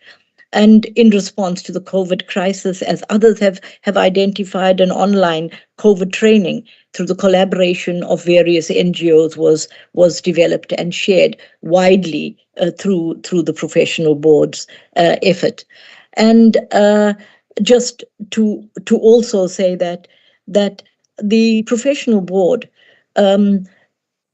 And in response to the COVID crisis, as others have identified, an online COVID training through the collaboration of various NGOs was developed and shared widely through the professional board's effort. And just to also say that the professional board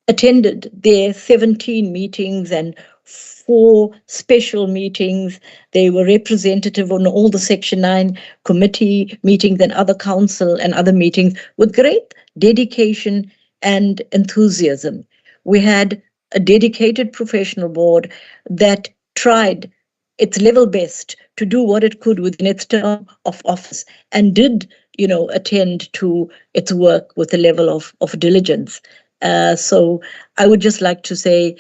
attended their 17 meetings and 4 special meetings. They were representative on all the Section 9 committee meetings and other council and other meetings with great dedication and enthusiasm. We had a dedicated professional board that tried its level best to do what it could within its term of office and did, attend to its work with a level of diligence. So I would just like to say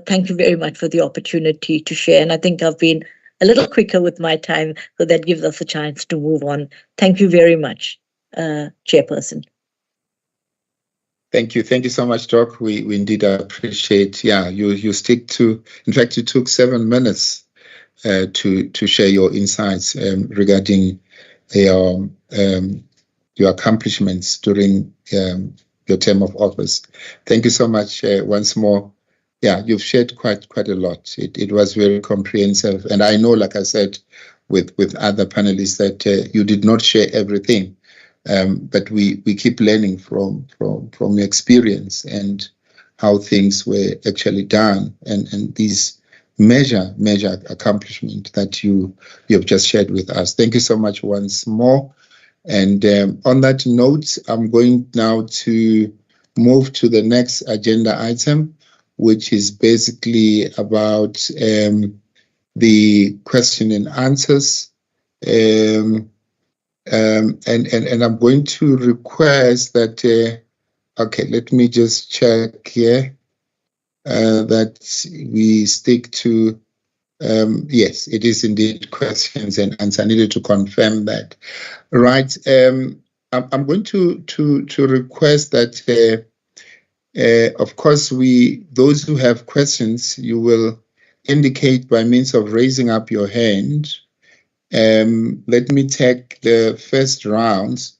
thank you very much for the opportunity to share. And I think I've been a little quicker with my time, so that gives us a chance to move on. Thank you very much, Chairperson. Thank you. Thank you so much, Doc. We indeed appreciate, you stick to, in fact, you took 7 minutes to share your insights regarding your accomplishments during your term of office. Thank you so much once more. Yeah, you've shared quite a lot. It was very comprehensive, and I know, like I said, with other panelists, that you did not share everything, but we keep learning from your experience and how things were actually done, and these major accomplishment that you have just shared with us. Thank you so much once more. And on that note, I'm going now to move to the next agenda item, which is basically about the question and answers. And I'm going to request that, okay, let me just check here that we stick to, yes, it is indeed questions and answers. I needed to confirm that. Right. I'm going to request that, of course, those who have questions, you will indicate by means of raising up your hand. Let me take the first rounds,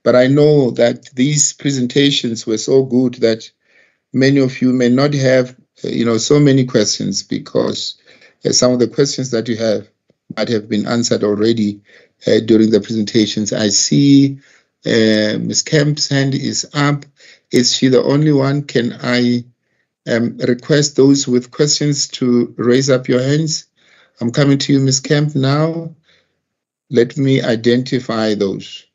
but I know that these presentations were so good that many of you may not have, so many questions, because some of the questions that you have might have been answered already during the presentations. I see Ms. Kemp's hand is up. Is she the only one? Can I request those with questions to raise up your hands? I'm coming to you, Ms. Kemp, now. Let me identify those.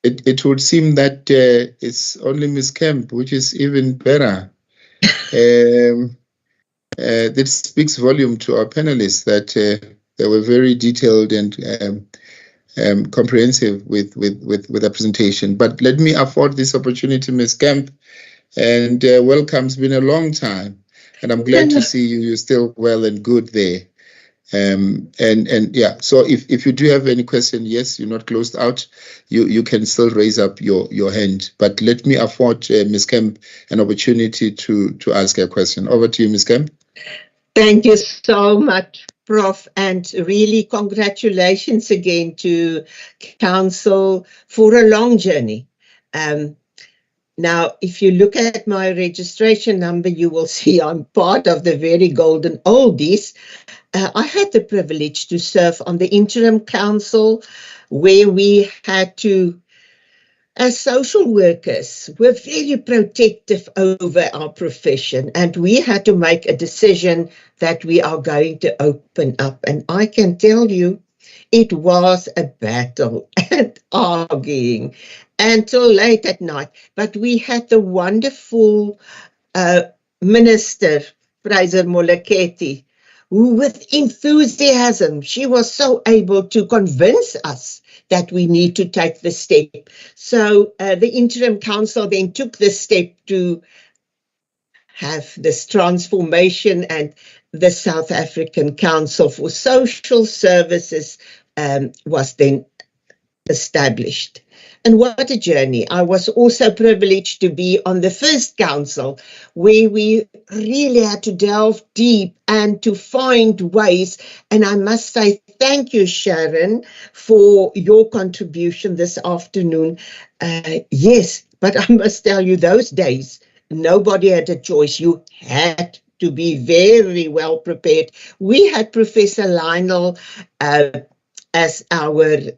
It would seem that it's only Ms. Kemp, which is even better. This speaks volume to our panelists that they were very detailed and comprehensive with the presentation. But let me afford this opportunity, Ms. Kemp, and welcome. It's been a long time, and I'm glad to see you're still well and good there. And yeah, so if you do have any question, yes, you're not closed out, you can still raise up your hand. But let me afford Ms. Kemp an opportunity to ask a question. Over to you, Ms. Kemp. Thank you so much, Prof. And really congratulations again to Council for a long journey. Now, if you look at my registration number, you will see I'm part of the very golden oldies. I had the privilege to serve on the interim council where we had to, as social workers, we're very protective over our profession, and we had to make a decision that we are going to open up. And I can tell you, it was a battle and arguing until late at night. But we had the wonderful Minister, Fraser Moleketi, who with enthusiasm, she was so able to convince us that we need to take the step. So the interim council then took the step to have this transformation, and the South African Council for Social Services was then established. And what a journey. I was also privileged to be on the first council where we really had to delve deep and to find ways. And I must say thank you, Sharon, for your contribution this afternoon. Yes, but I must tell you, those days, nobody had a choice. You had to be very well prepared. We had Professor Lionel as our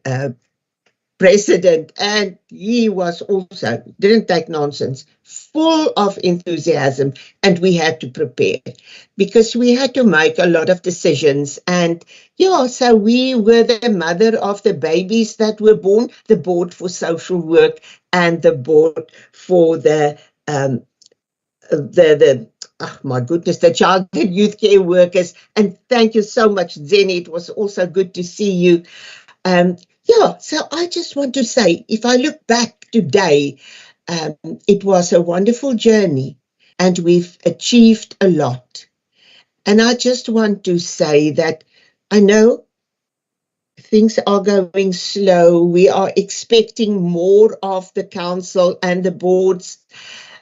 president, and he was also, didn't take nonsense, full of enthusiasm, and we had to prepare because we had to make a lot of decisions. And yeah, so we were the mother of the babies that were born, the board for social work and the board for the oh my goodness, the child and youth care workers. And thank you so much, Zenny. It was also good to see you. Yeah, so I just want to say, if I look back today, it was a wonderful journey and we've achieved a lot. And I just want to say that I know things are going slow. We are expecting more of the council and the boards.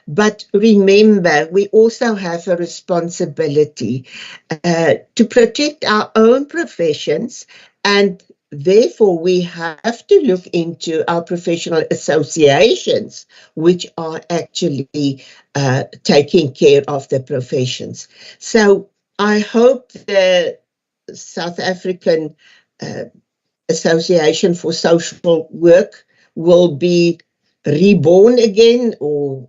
But remember, we also have a responsibility to protect our own professions, and therefore we have to look into our professional associations, which are actually taking care of the professions. So I hope the South African Association for Social Work will be reborn again, or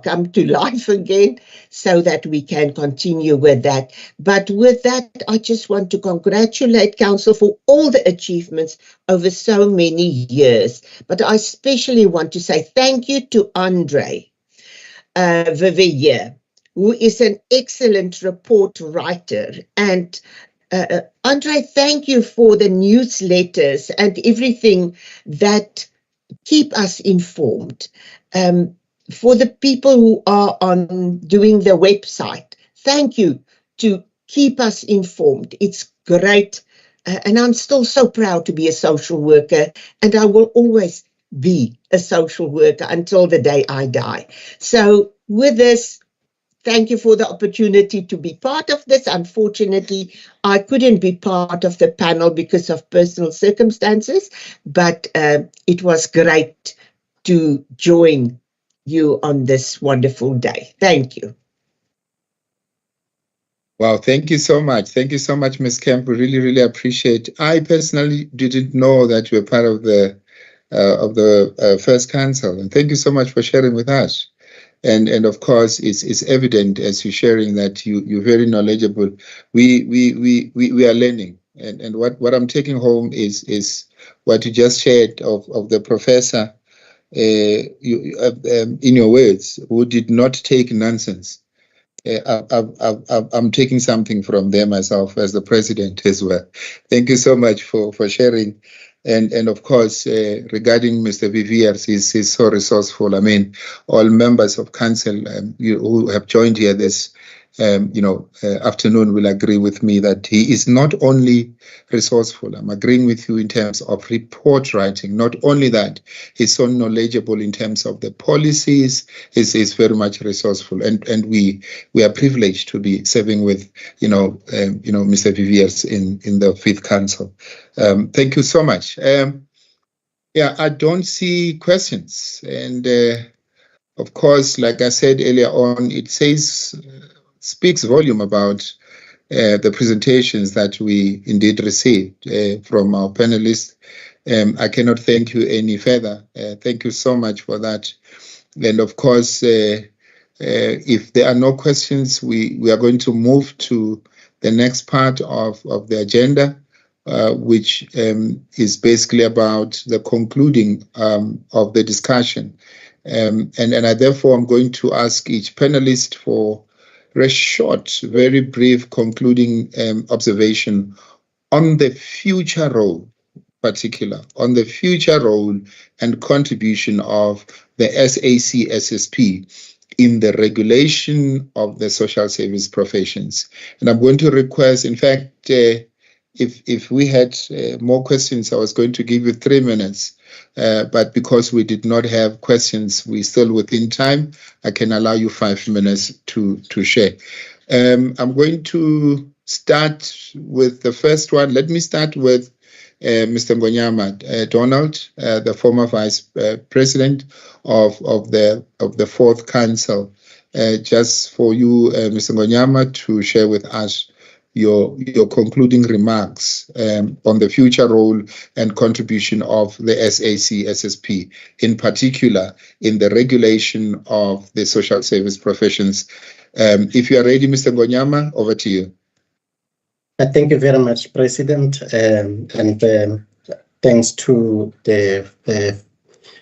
come to life again, so that we can continue with that. But with that, I just want to congratulate Council for all the achievements over so many years. But I especially want to say thank you to Andre Vivier, who is an excellent report writer. And Andre, thank you for the newsletters and everything that keep us informed. For the people who are on doing the website, thank you to keep us informed. It's great. And I'm still so proud to be a social worker, and I will always be a social worker until the day I die. So with this, thank you for the opportunity to be part of this. Unfortunately, I couldn't be part of the panel because of personal circumstances, but it was great to join you on this wonderful day. Thank you. Wow, thank you so much. Thank you so much, Ms. Kemp. We really, really appreciate. I personally didn't know that you were part of the First Council, and thank you so much for sharing with us. And of course, it's evident as you're sharing that you're very knowledgeable. We are learning, and what I'm taking home is what you just shared of the professor. In your words, who did not take nonsense. I'm taking something from there myself as the president as well. Thank you so much for sharing. And of course, regarding Mr. Viviers, he's so resourceful. I mean, all members of council who have joined here this afternoon will agree with me that he is not only resourceful. I'm agreeing with you in terms of report writing. Not only that, he's so knowledgeable in terms of the policies. He's very much resourceful, and we are privileged to be serving with Mr. Viviers in the Fifth Council. Thank you so much. I don't see questions, and of course, like I said earlier on, it speaks volume about the presentations that we indeed received from our panelists. I cannot thank you any further. Thank you so much for that. And of course, if there are no questions, we are going to move to the next part of the agenda, which is basically about the concluding of the discussion. And I therefore am going to ask each panelist for a short, very brief concluding observation on the future role, on the future role and contribution of the SACSSP in the regulation of the social service professions. And I'm going to request, in fact, if we had more questions, I was going to give you 3 minutes. But because we did not have questions, we're still within time. I can allow you 5 minutes to share. I'm going to start with the first one. Let me start with Mr. Ngonyama Donald, the former Vice President of the Fourth Council. Just for you, Mr. Ngonyama, to share with us your concluding remarks on the future role and contribution of the SACSSP, in particular in the regulation of the social service professions. If you are ready, Mr. Ngonyama, over to you. Thank you very much, President, and thanks to the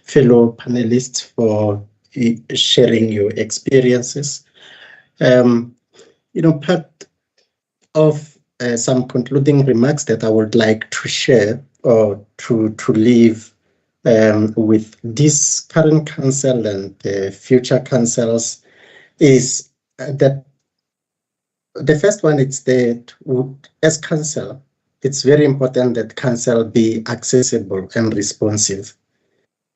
fellow panelists for sharing your experiences. Part of some concluding remarks that I would like to share or to leave with this current council and the future councils is that the first one is that as council, it's very important that council be accessible and responsive.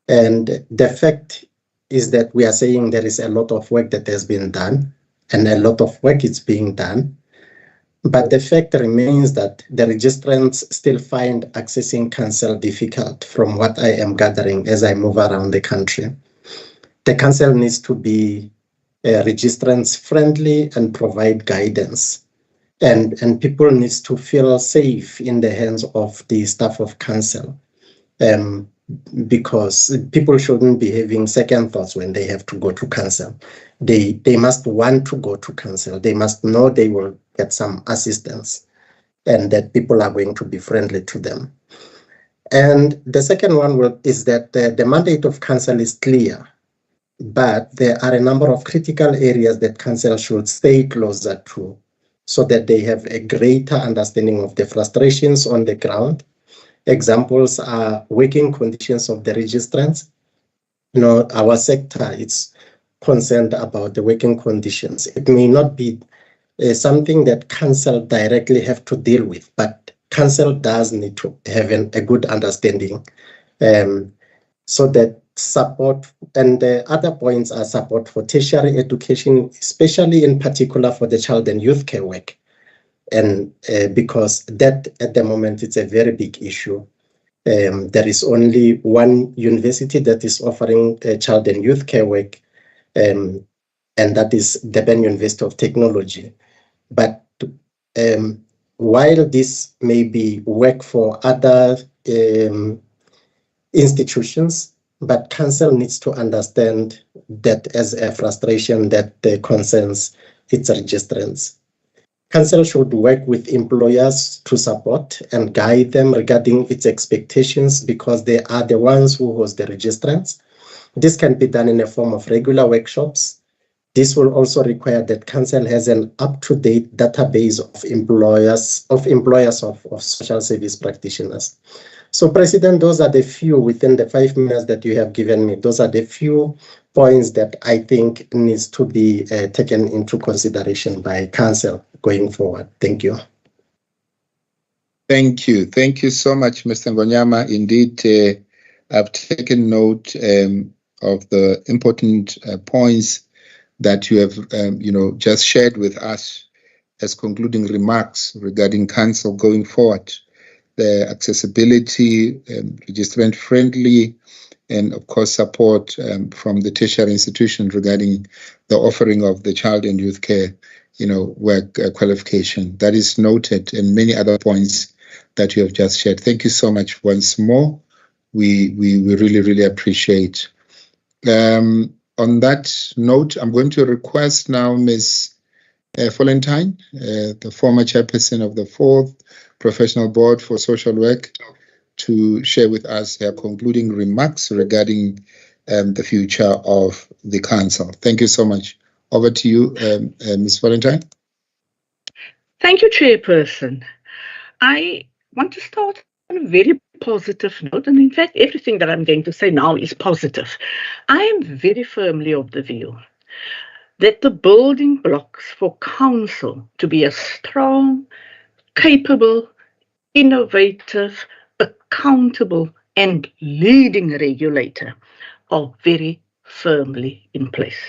And the fact is that we are saying there is a lot of work that has been done and a lot of work is being done. But the fact remains that the registrants still find accessing council difficult from what I am gathering as I move around the country. The council needs to be registrants friendly and provide guidance. And people need to feel safe in the hands of the staff of council. Because people shouldn't be having second thoughts when they have to go to council. They must want to go to council. They must know they will get some assistance and that people are going to be friendly to them. And the second one is that the mandate of council is clear, but there are a number of critical areas that council should stay closer to so that they have a greater understanding of the frustrations on the ground. Examples are working conditions of the registrants. Our sector is concerned about the working conditions. It may not be something that council directly have to deal with, but council does need to have a good understanding so that support, and the other points are support for tertiary education, especially in particular for the child and youth care work. And because that at the moment it's a very big issue. There is only one university that is offering child and youth care work, and that is Durban University of Technology. But while this may be work for other institutions, but council needs to understand that as a frustration that concerns its registrants. Council should work with employers to support and guide them regarding its expectations, because they are the ones who host the registrants. This can be done in a form of regular workshops. This will also require that council has an up-to-date database of employers of social service practitioners. So, President, those are the few, within the 5 minutes that you have given me, those are the few points that I think needs to be taken into consideration by council going forward. Thank you. Thank you. Thank you so much, Mr. Ngonyama. Indeed, I've taken note of the important points that you have, just shared with us as concluding remarks regarding council going forward. The accessibility, registrant friendly, and of course support from the tertiary institution regarding the offering of the child and youth care, work qualification. That is noted, and many other points that you have just shared. Thank you so much once more. We really, really appreciate. On that note, I'm going to request now Ms. Valentine, the former chairperson of the 4th Professional Board for Social Work, to share with us her concluding remarks regarding the future of the council. Thank you so much. Over to you, Ms. Valentine. Thank you, Chairperson. I want to start on a very positive note, and in fact, everything that I'm going to say now is positive. I am very firmly of the view that the building blocks for council to be a strong, capable, innovative, accountable, and leading regulator are very firmly in place.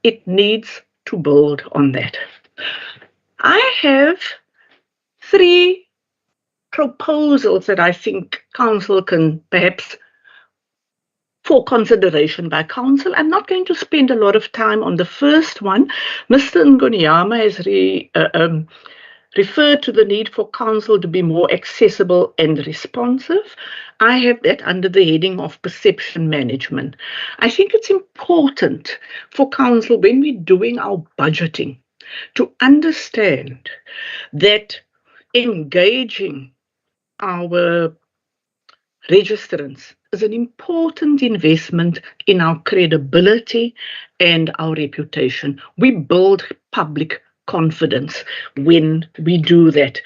It needs to build on that. I have 3 proposals that I think council can perhaps, for consideration by council. I'm not going to spend a lot of time on the first one. Mr. Ngonyama has referred to the need for council to be more accessible and responsive. I have that under the heading of perception management. I think it's important for council, when we're doing our budgeting, to understand that engaging our registrants is an important investment in our credibility and our reputation. We build public confidence when we do that.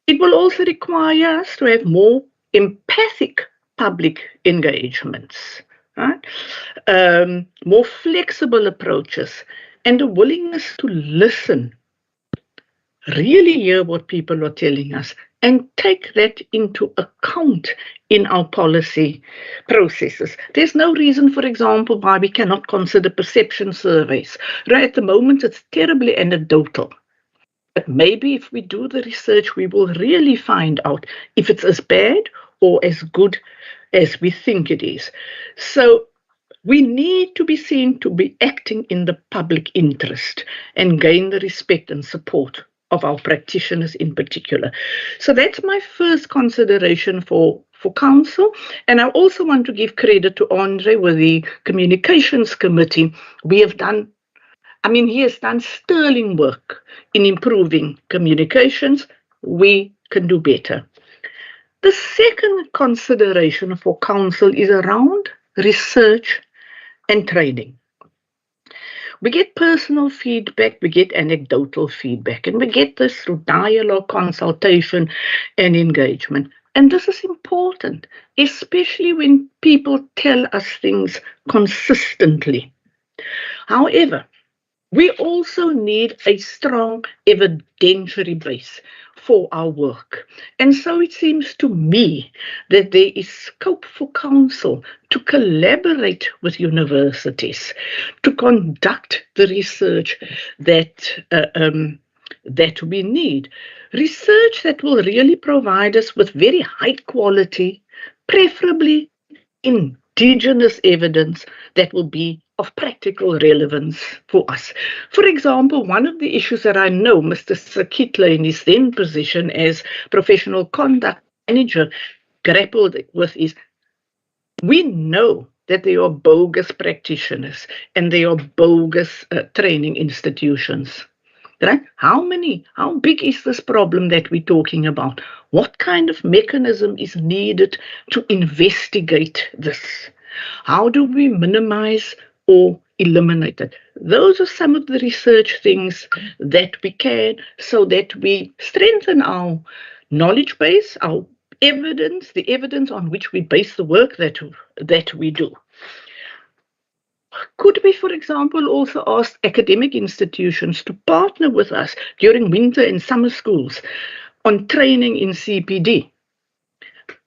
It will also require us to have more empathic public engagements, right? More flexible approaches, and a willingness to listen, really hear what people are telling us, and take that into account in our policy processes. There's no reason, for example, why we cannot consider perception surveys. Right at the moment, it's terribly anecdotal. But maybe if we do the research, we will really find out if it's as bad or as good as we think it is. So we need to be seen to be acting in the public interest and gain the respect and support of our practitioners in particular. So that's my first consideration for council. And I also want to give credit to Andre with the Communications Committee. He has done sterling work in improving communications. We can do better. The second consideration for council is around research and training. We get personal feedback, we get anecdotal feedback, and we get this through dialogue, consultation, and engagement. And this is important, especially when people tell us things consistently. However, we also need a strong evidentiary base for our work. And so it seems to me that there is scope for council to collaborate with universities, to conduct the research that we need. Research that will really provide us with very high quality, preferably indigenous evidence that will be of practical relevance for us. For example, one of the issues that I know Mr. Sakitla in his then position as professional conduct manager grappled with is, we know that there are bogus practitioners and there are bogus training institutions. Right? How big is this problem that we're talking about? What kind of mechanism is needed to investigate this? How do we minimize or eliminate it? Those are some of the research things that we can, so that we strengthen our knowledge base, our evidence, the evidence on which we base the work that we do. Could we, for example, also ask academic institutions to partner with us during winter and summer schools on training in CPD?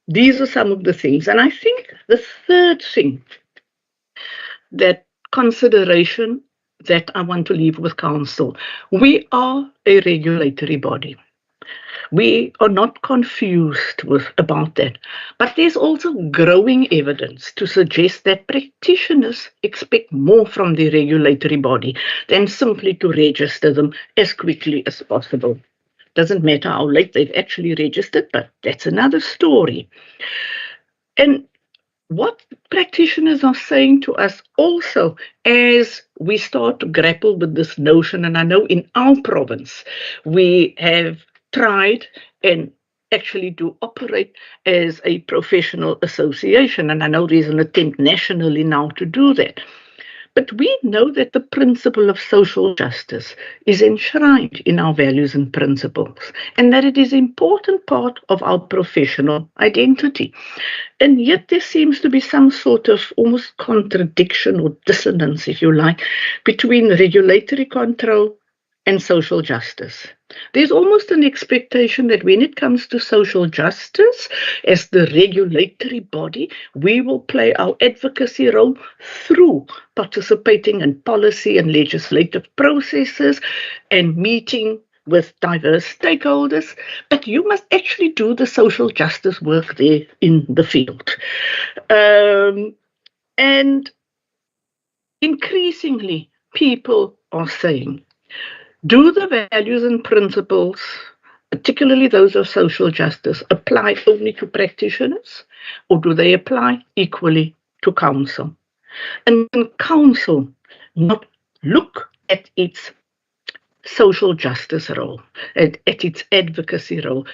These are some of the things. And I think the third thing, that consideration that I want to leave with Council, we are a regulatory body. We are not confused about that. But there's also growing evidence to suggest that practitioners expect more from the regulatory body than simply to register them as quickly as possible. Doesn't matter how late they've actually registered, but that's another story. And what practitioners are saying to us also, as we start to grapple with this notion, and I know in our province we have tried and actually do operate as a professional association, and I know there's an attempt nationally now to do that. But we know that the principle of social justice is enshrined in our values and principles, and that it is an important part of our professional identity. And yet there seems to be some sort of almost contradiction or dissonance, if you like, between regulatory control and social justice. There's almost an expectation that when it comes to social justice, as the regulatory body, we will play our advocacy role through participating in policy and legislative processes and meeting with diverse stakeholders, but you must actually do the social justice work there in the field. And increasingly, people are saying, do the values and principles, particularly those of social justice, apply only to practitioners, or do they apply equally to council? And can council not look at its social justice role, at its advocacy role?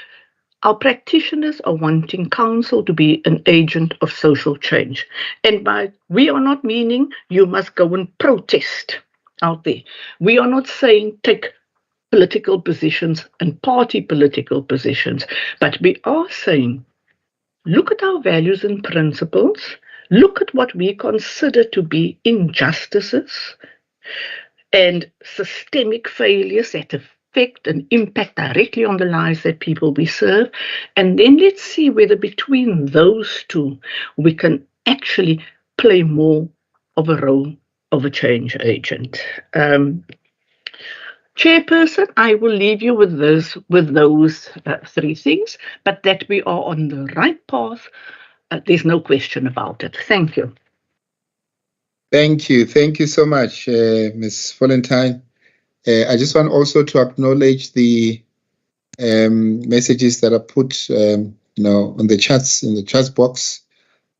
Our practitioners are wanting council to be an agent of social change. And by we are not meaning you must go and protest out there. We are not saying take political positions and party political positions, but we are saying look at our values and principles, look at what we consider to be injustices and systemic failures that affect and impact directly on the lives that people we serve, and then let's see whether between those two we can actually play more of a role of a change agent. Chairperson, I will leave you with those three things, but that we are on the right path, there's no question about it. Thank you. Thank you. Thank you so much, Ms. Valentine. I just want also to acknowledge the messages that are put, on the chats, in the chat box.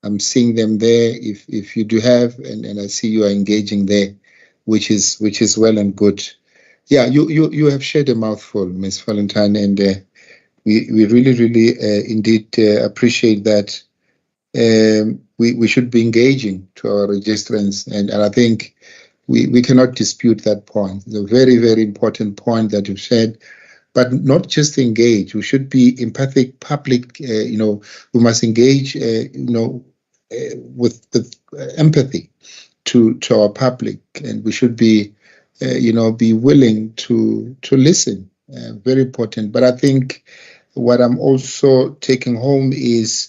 I'm seeing them there. If you do have, and I see you are engaging there, which is well and good. Yeah, you have shared a mouthful, Ms. Valentine, and we really indeed appreciate that. We should be engaging to our registrants, and I think we cannot dispute that point. It's a very, very important point that you've said, but not just engage. We should be empathic public, we must engage, with empathy to our public, and we should be, be willing to listen. Very important. But I think what I'm also taking home is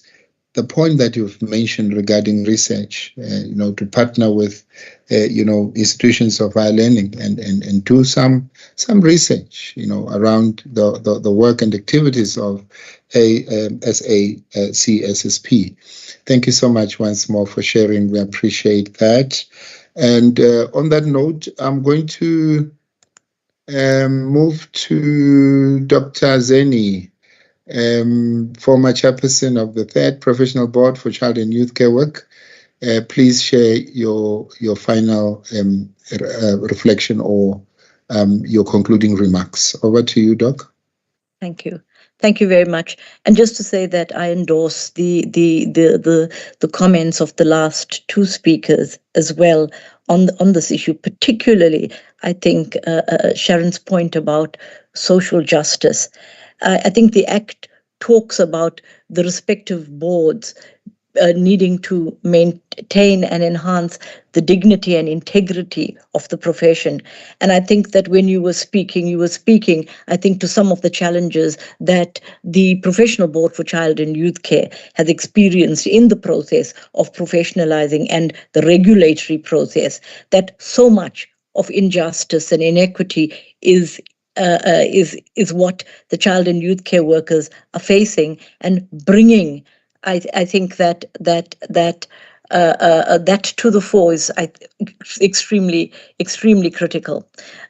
the point that you've mentioned regarding research, to partner with, institutions of higher learning and do some research, around the work and activities of SACSSP. Thank you so much once more for sharing. We appreciate that. And on that note, I'm going to move to Dr. Zeni, former chairperson of the 3rd Professional Board for Child and Youth Care Work. Please share your final reflection or your concluding remarks. Over to you, Doc. Thank you. Thank you very much. And just to say that I endorse the comments of the last 2 speakers as well on this issue. Particularly, I think Sharon's point about social justice. I think the Act talks about the respective boards needing to maintain and enhance the dignity and integrity of the profession. And I think that when you were speaking, I think, to some of the challenges that the Professional Board for Child and Youth Care has experienced in the process of professionalizing and the regulatory process, that so much of injustice and inequity is what the child and youth care workers are facing, and bringing, I think that to the fore is extremely critical.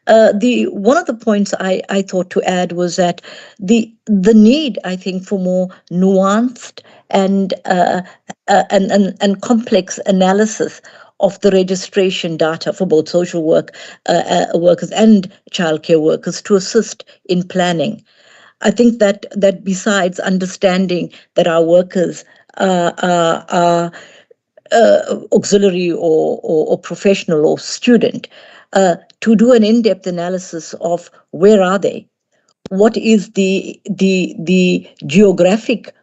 One of the points I thought to add was that the need, I think, for more nuanced and complex analysis of the registration data for both social work workers and childcare workers to assist in planning. I think that besides understanding that our workers are auxiliary or professional or student, to do an in-depth analysis of where are they, what is the geographic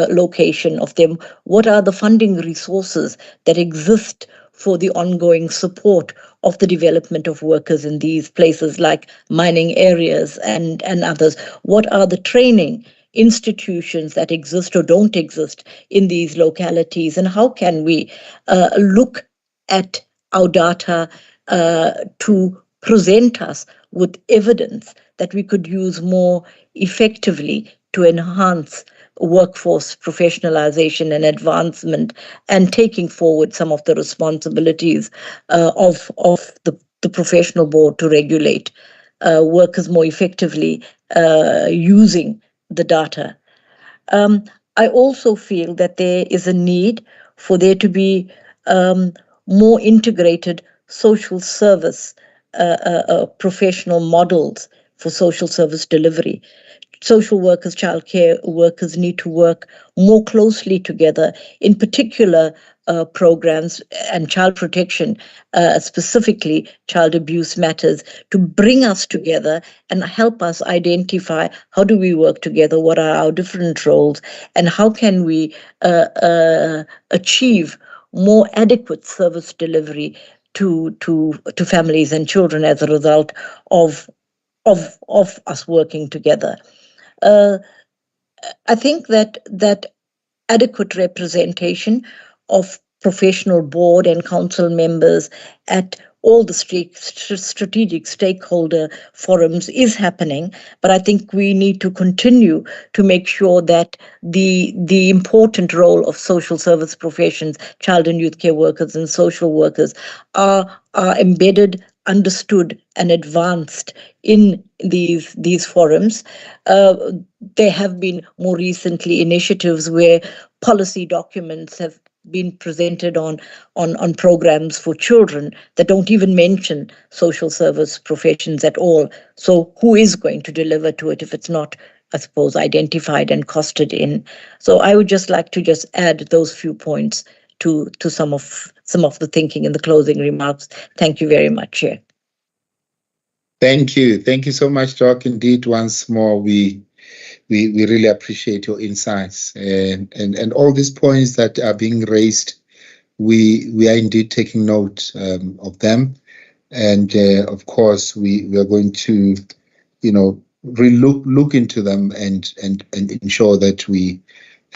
location of them, what are the funding resources that exist for the ongoing support of the development of workers in these places like mining areas and others, what are the training institutions that exist or don't exist in these localities, and how can we look at our data to present us with evidence that we could use more effectively to enhance workforce professionalization and advancement, and taking forward some of the responsibilities of the professional board to regulate workers more effectively using the data. I also feel that there is a need for there to be more integrated social service professional models for social service delivery. Social workers, childcare workers need to work more closely together, in particular programs and child protection, specifically child abuse matters, to bring us together and help us identify how do we work together, what are our different roles, and how can we achieve more adequate service delivery to families and children as a result of us working together. I think that adequate representation of professional board and council members at all the strategic stakeholder forums is happening, but I think we need to continue to make sure that the important role of social service professions, child and youth care workers and social workers are embedded, understood, and advanced in these forums. There have been more recently initiatives where policy documents have been presented on programs for children that don't even mention social service professions at all. So who is going to deliver to it if it's not, I suppose, identified and costed in? So I would just like to just add those few points to some of the thinking in the closing remarks. Thank you very much, Chair. Thank you. Thank you so much, Doc. Indeed, once more, we really appreciate your insights and all these points that are being raised. We are indeed taking note of them, and of course we are going to, really look into them and ensure that we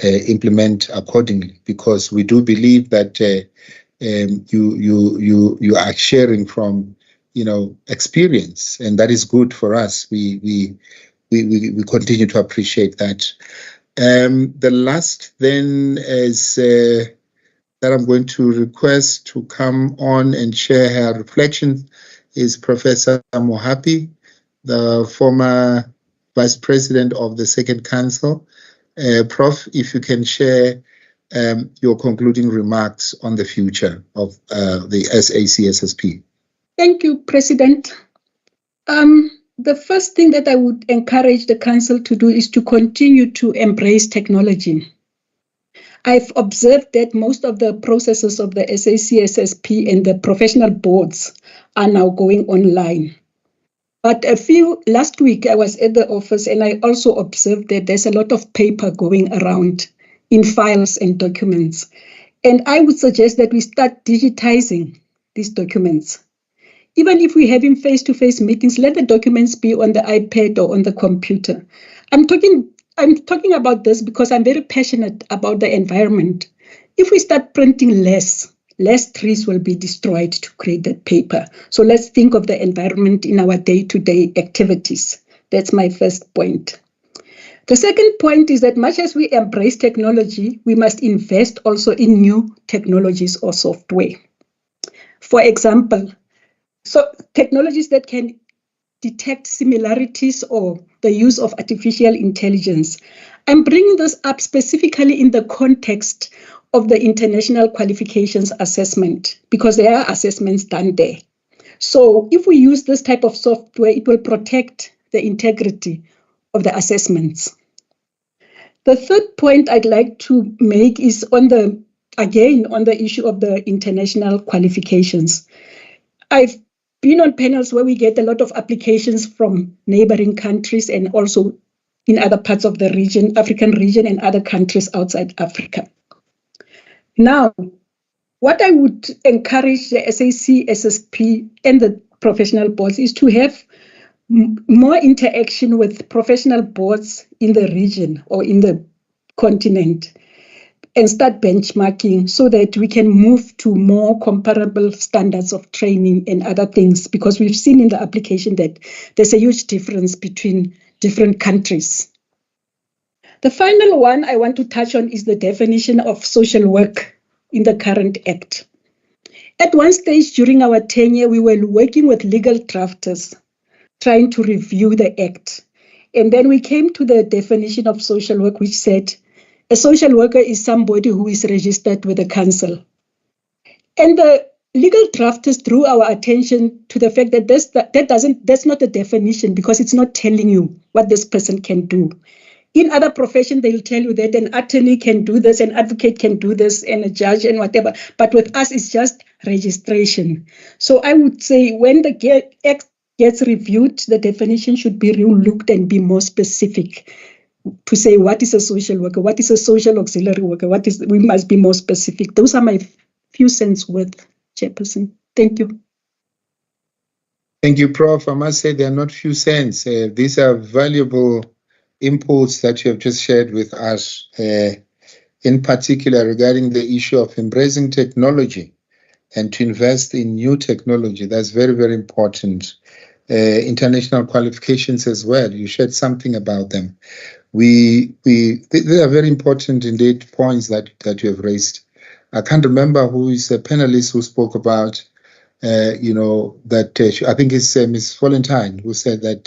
implement accordingly, because we do believe that you are sharing from experience, and that is good for us. We continue to appreciate that. The last then is that I'm going to request to come on and share her reflections is Professor Mohapi, the former Vice President of the Second Council. Prof, if you can share your concluding remarks on the future of the SACSSP. Thank you, President. The first thing that I would encourage the Council to do is to continue to embrace technology. I've observed that most of the processes of the SACSSP and the professional boards are now going online. But last week I was at the office and I also observed that there's a lot of paper going around in files and documents. And I would suggest that we start digitizing these documents. Even if we're having face-to-face meetings, let the documents be on the iPad or on the computer. I'm talking about this because I'm very passionate about the environment. If we start printing less trees will be destroyed to create that paper. So let's think of the environment in our day-to-day activities. That's my first point. The second point is that much as we embrace technology, we must invest also in new technologies or software. For example, so technologies that can detect similarities or the use of artificial intelligence. I'm bringing this up specifically in the context of the International Qualifications Assessment, because there are assessments done there. So if we use this type of software, it will protect the integrity of the assessments. The third point I'd like to make is on the issue of the international qualifications. I've been on panels where we get a lot of applications from neighboring countries and also in other parts of the region, African region and other countries outside Africa. Now, what I would encourage the SACSSP and the professional boards is to have more interaction with professional boards in the region or in the continent and start benchmarking so that we can move to more comparable standards of training and other things, because we've seen in the application that there's a huge difference between different countries. The final one I want to touch on is the definition of social work in the current Act. At one stage during our tenure, we were working with legal drafters trying to review the Act. And then we came to the definition of social work, which said, a social worker is somebody who is registered with the council. And the legal drafters drew our attention to the fact that that's not a definition, because it's not telling you what this person can do. In other professions, they'll tell you that an attorney can do this, an advocate can do this, and a judge and whatever. But with us, it's just registration. So I would say when the Act gets reviewed, the definition should be re-looked and be more specific to say what is a social worker, what is a social auxiliary worker, we must be more specific. Those are my few cents worth, Chairperson. Thank you. Thank you, Prof. I must say they are not few cents. These are valuable inputs that you have just shared with us, in particular regarding the issue of embracing technology and to invest in new technology. That's very, very important. International qualifications as well. You shared something about them. They are very important indeed points that you have raised. I can't remember who is a panelist who spoke about, that I think it's Ms. Valentine who said that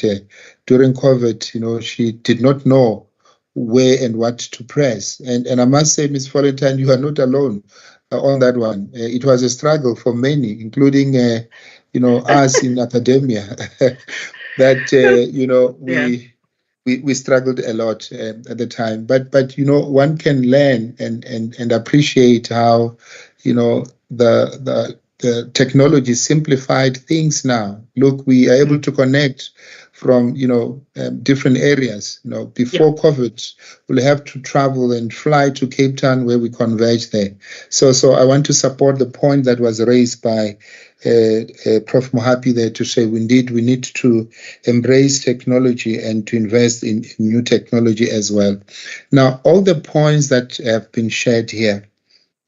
during COVID, she did not know where and what to press. And I must say, Ms. Valentine, you are not alone on that one. It was a struggle for many, including, us in academia, that, we struggled a lot at the time, but one can learn and appreciate how the technology simplified things now. Look, we are able to connect from different areas. Before COVID, we'll have to travel and fly to Cape Town where we converge there. So I want to support the point that was raised by Prof. Mohapi there to say we need to embrace technology and to invest in new technology as well. Now, all the points that have been shared here,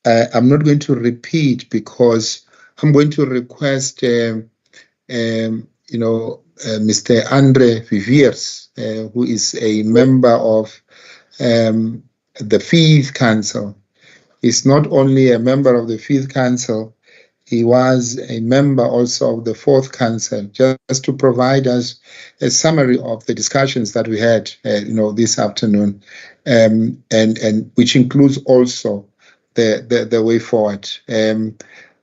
I'm not going to repeat because I'm going to request, Mr. Andre Viviers, who is a member of the Fifth Council, is not only a member of the 5th Council, he was a member also of the 4th Council, just to provide us a summary of the discussions that we had, this afternoon, and which includes also the way forward.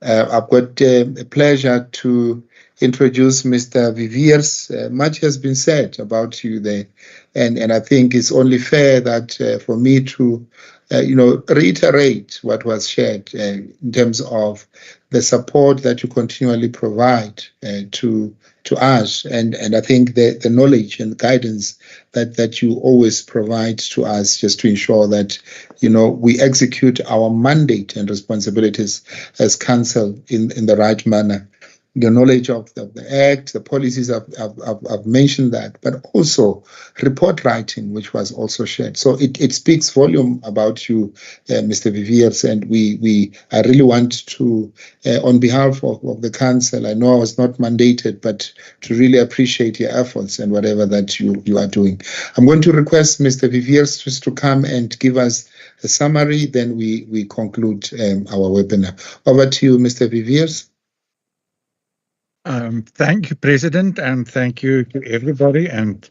I've got a pleasure to introduce Mr. Viviers. Much has been said about you there, and I think it's only fair that for me to reiterate what was shared in terms of the support that you continually provide to us, and I think the knowledge and guidance that you always provide to us, just to ensure that we execute our mandate and responsibilities as council in the right manner. Your knowledge of the Act, the policies, I've mentioned that, but also report writing, which was also shared. So it speaks volume about you, Mr. Viviers, and I really want to, on behalf of the council, I know I was not mandated, but to really appreciate your efforts and whatever that you are doing. I'm going to request Mr. Viviers just to come and give us a summary, then we conclude our webinar. Over to you, Mr. Viviers. Thank you, President, and thank you to everybody. And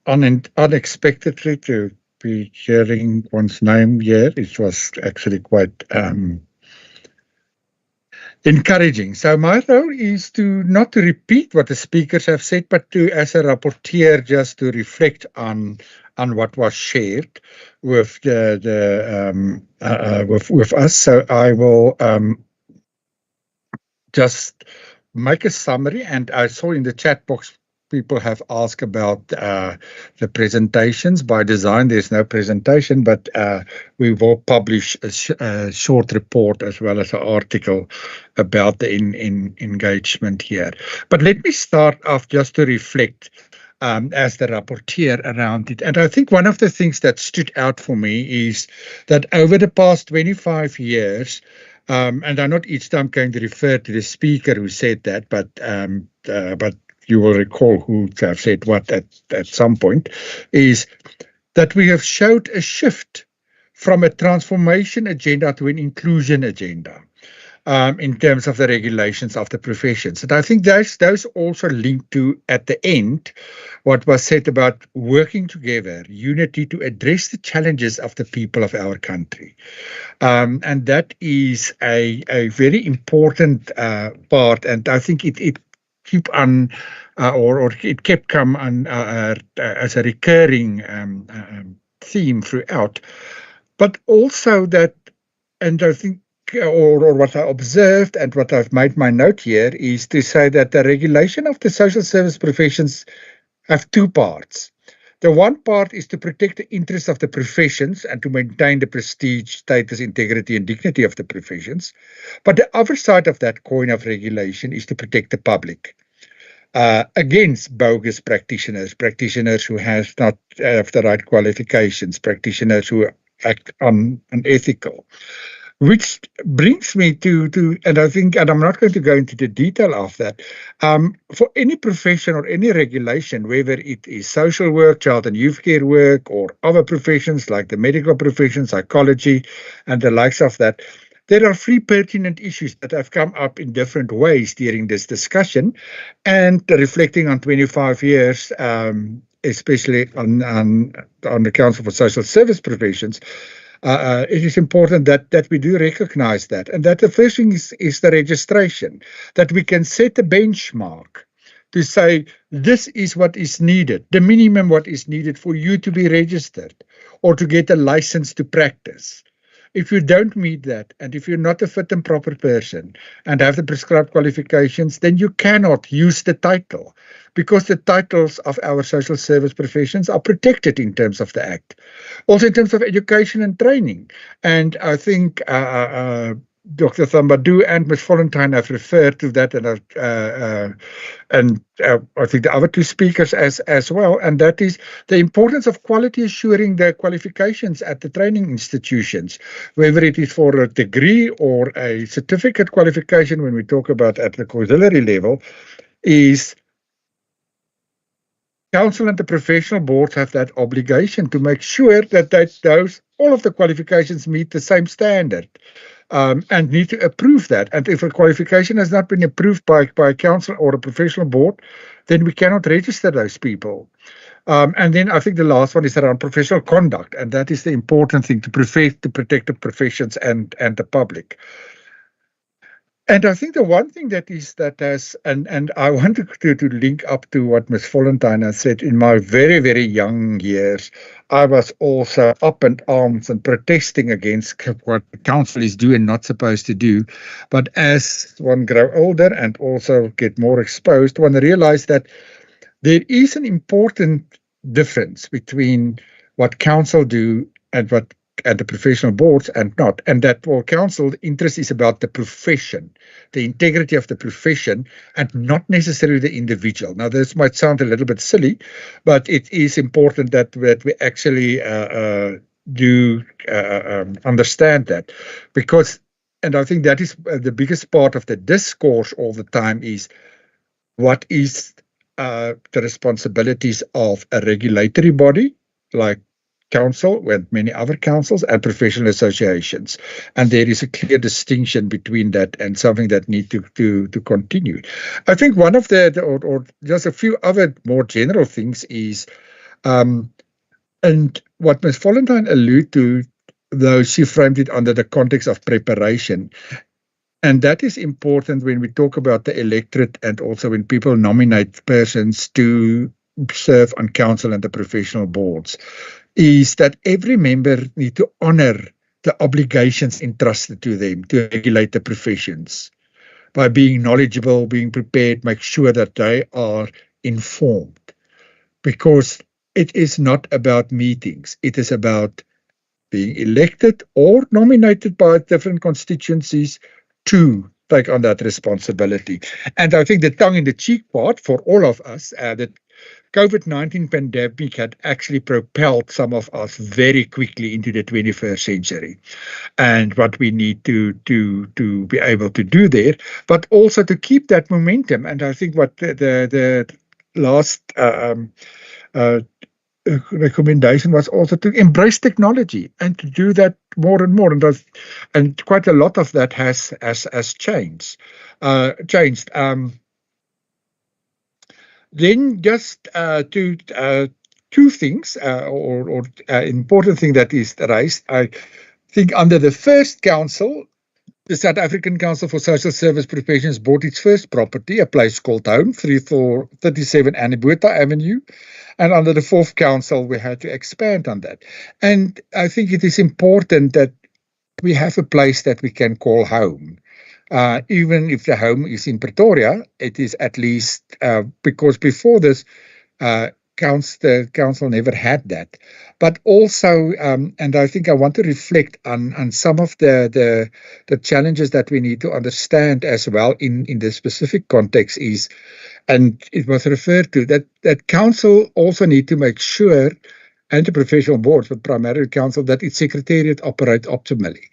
unexpectedly to be hearing one's name here, it was actually quite encouraging. So my role is not to repeat what the speakers have said, but to, as a rapporteur, just to reflect on what was shared with with us. So I will just make a summary, and I saw in the chat box people have asked about the presentations. By design, there's no presentation, but we will publish a short report as well as an article about the engagement here. But let me start off just to reflect as the rapporteur around it. And I think one of the things that stood out for me is that over the past 25 years, and I'm not each time going to refer to the speaker who said that, but you will recall who have said what at some point, is that we have showed a shift from a transformation agenda to an inclusion agenda in terms of the regulations of the professions. And I think those also link to, at the end, what was said about working together, unity to address the challenges of the people of our country. And that is a very important part, and I think it keep on or it kept come on as a recurring theme throughout. But also that, and I think, or what I observed and what I've made my note here is to say that the regulation of the social service professions have two parts. The one part is to protect the interests of the professions and to maintain the prestige, status, integrity, and dignity of the professions. But the other side of that coin of regulation is to protect the public against bogus practitioners who have not have the right qualifications, practitioners who act unethical. Which brings me to, and I think, and I'm not going to go into the detail of that, for any profession or any regulation, whether it is social work, child and youth care work, or other professions like the medical profession, psychology, and the likes of that, there are three pertinent issues that have come up in different ways during this discussion, and reflecting on 25 years, especially on the Council for Social Service Professions. It is important that we do recognize that. And that the first thing is the registration, that we can set a benchmark to say, this is what is needed, the minimum what is needed for you to be registered or to get a license to practice. If you don't meet that, and if you're not a fit and proper person and have the prescribed qualifications, then you cannot use the title, because the titles of our social service professions are protected in terms of the Act. Also in terms of education and training. And I think Dr. Thambadu and Ms. Valentine have referred to that, and I think the other two speakers as well, and that is the importance of quality assuring the qualifications at the training institutions, whether it is for a degree or a certificate qualification. When we talk about at the auxiliary level, is council and the professional boards have that obligation to make sure that all of the qualifications meet the same standard, and need to approve that. And if a qualification has not been approved by a council or a professional board, then we cannot register those people. And then I think the last one is around professional conduct, and that is the important thing to protect the professions and the public. And I think the one thing that has, and I wanted to link up to what Ms. Valentine has said. In my very, very young years, I was also up in arms and protesting against what the council is doing and not supposed to do. But as one grow older and also get more exposed, one realized that there is an important difference between what council do and what at the professional boards and not. And that for council, the interest is about the profession, the integrity of the profession, and not necessarily the individual. Now, this might sound a little bit silly, but it is important that we actually do understand that. Because, and I think that is the biggest part of the discourse all the time, is what is the responsibilities of a regulatory body like council, with many other councils, and professional associations. And there is a clear distinction between that and something that need to continue. I think one of or just a few other more general things is, and what Ms. Valentine alluded to, though she framed it under the context of preparation. And that is important when we talk about the electorate, and also when people nominate persons to serve on council and the professional boards, is that every member need to honor the obligations entrusted to them to regulate the professions by being knowledgeable, being prepared, make sure that they are informed. Because it is not about meetings. It is about being elected or nominated by different constituencies to take on that responsibility. And I think the tongue-in-the-cheek part for all of us, that COVID-19 pandemic had actually propelled some of us very quickly into the 21st century, and what we need to be able to do there, but also to keep that momentum. And I think what the last recommendation was also to embrace technology and to do that more and more, and quite a lot of that has changed. Then just two things, or important thing that is raised. I think under the first council, the South African Council for Social Service Professions bought its first property, a place called Home, 3437 Anibota Avenue. And under the fourth council, we had to expand on that. And I think it is important that we have a place that we can call home. Even if the home is in Pretoria, it is at least, because before this, the council never had that. But also, and I think I want to reflect on some of the challenges that we need to understand as well in the specific context is, and it was referred to, that council also need to make sure, and the professional boards, but primarily council, that its secretariat operates optimally.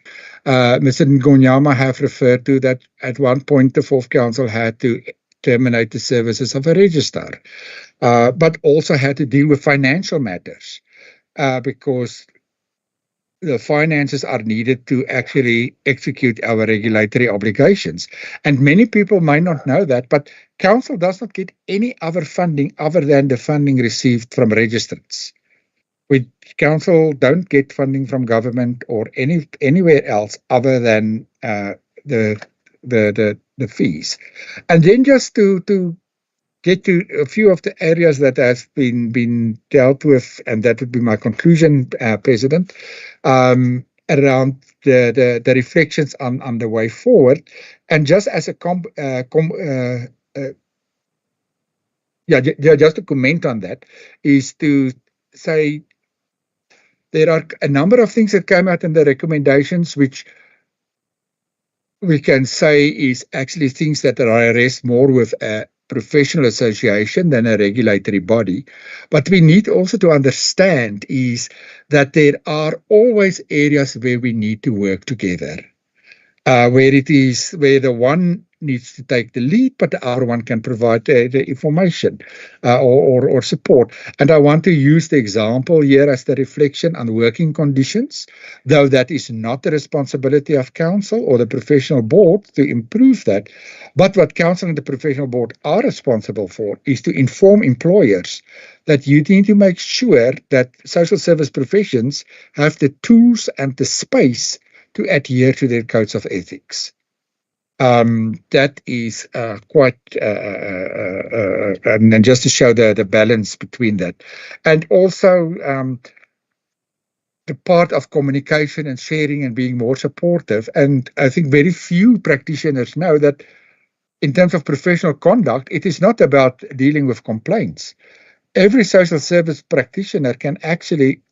Mr. Ngonyama have referred to that at one point the fourth council had to terminate the services of a registrar, but also had to deal with financial matters, because the finances are needed to actually execute our regulatory obligations. And many people might not know that, but council does not get any other funding other than the funding received from registrants. Council don't get funding from government or anywhere else other than the fees. And then just to get to a few of the areas that has been dealt with, and that would be my conclusion, President, around the reflections on the way forward. And just as a just to comment on that, is to say there are a number of things that came out in the recommendations which we can say is actually things that rest more with a professional association than a regulatory body. But we need also to understand is that there are always areas where we need to work together, where the one needs to take the lead, but the other one can provide the information or support. And I want to use the example here as the reflection on working conditions, though that is not the responsibility of council or the professional board to improve that. But what council and the professional board are responsible for is to inform employers that you need to make sure that social service professions have the tools and the space to adhere to their codes of ethics. That is quite, and just to show the balance between that. And also the part of communication and sharing and being more supportive. And I think very few practitioners know that in terms of professional conduct, it is not about dealing with complaints. Every social service practitioner can actually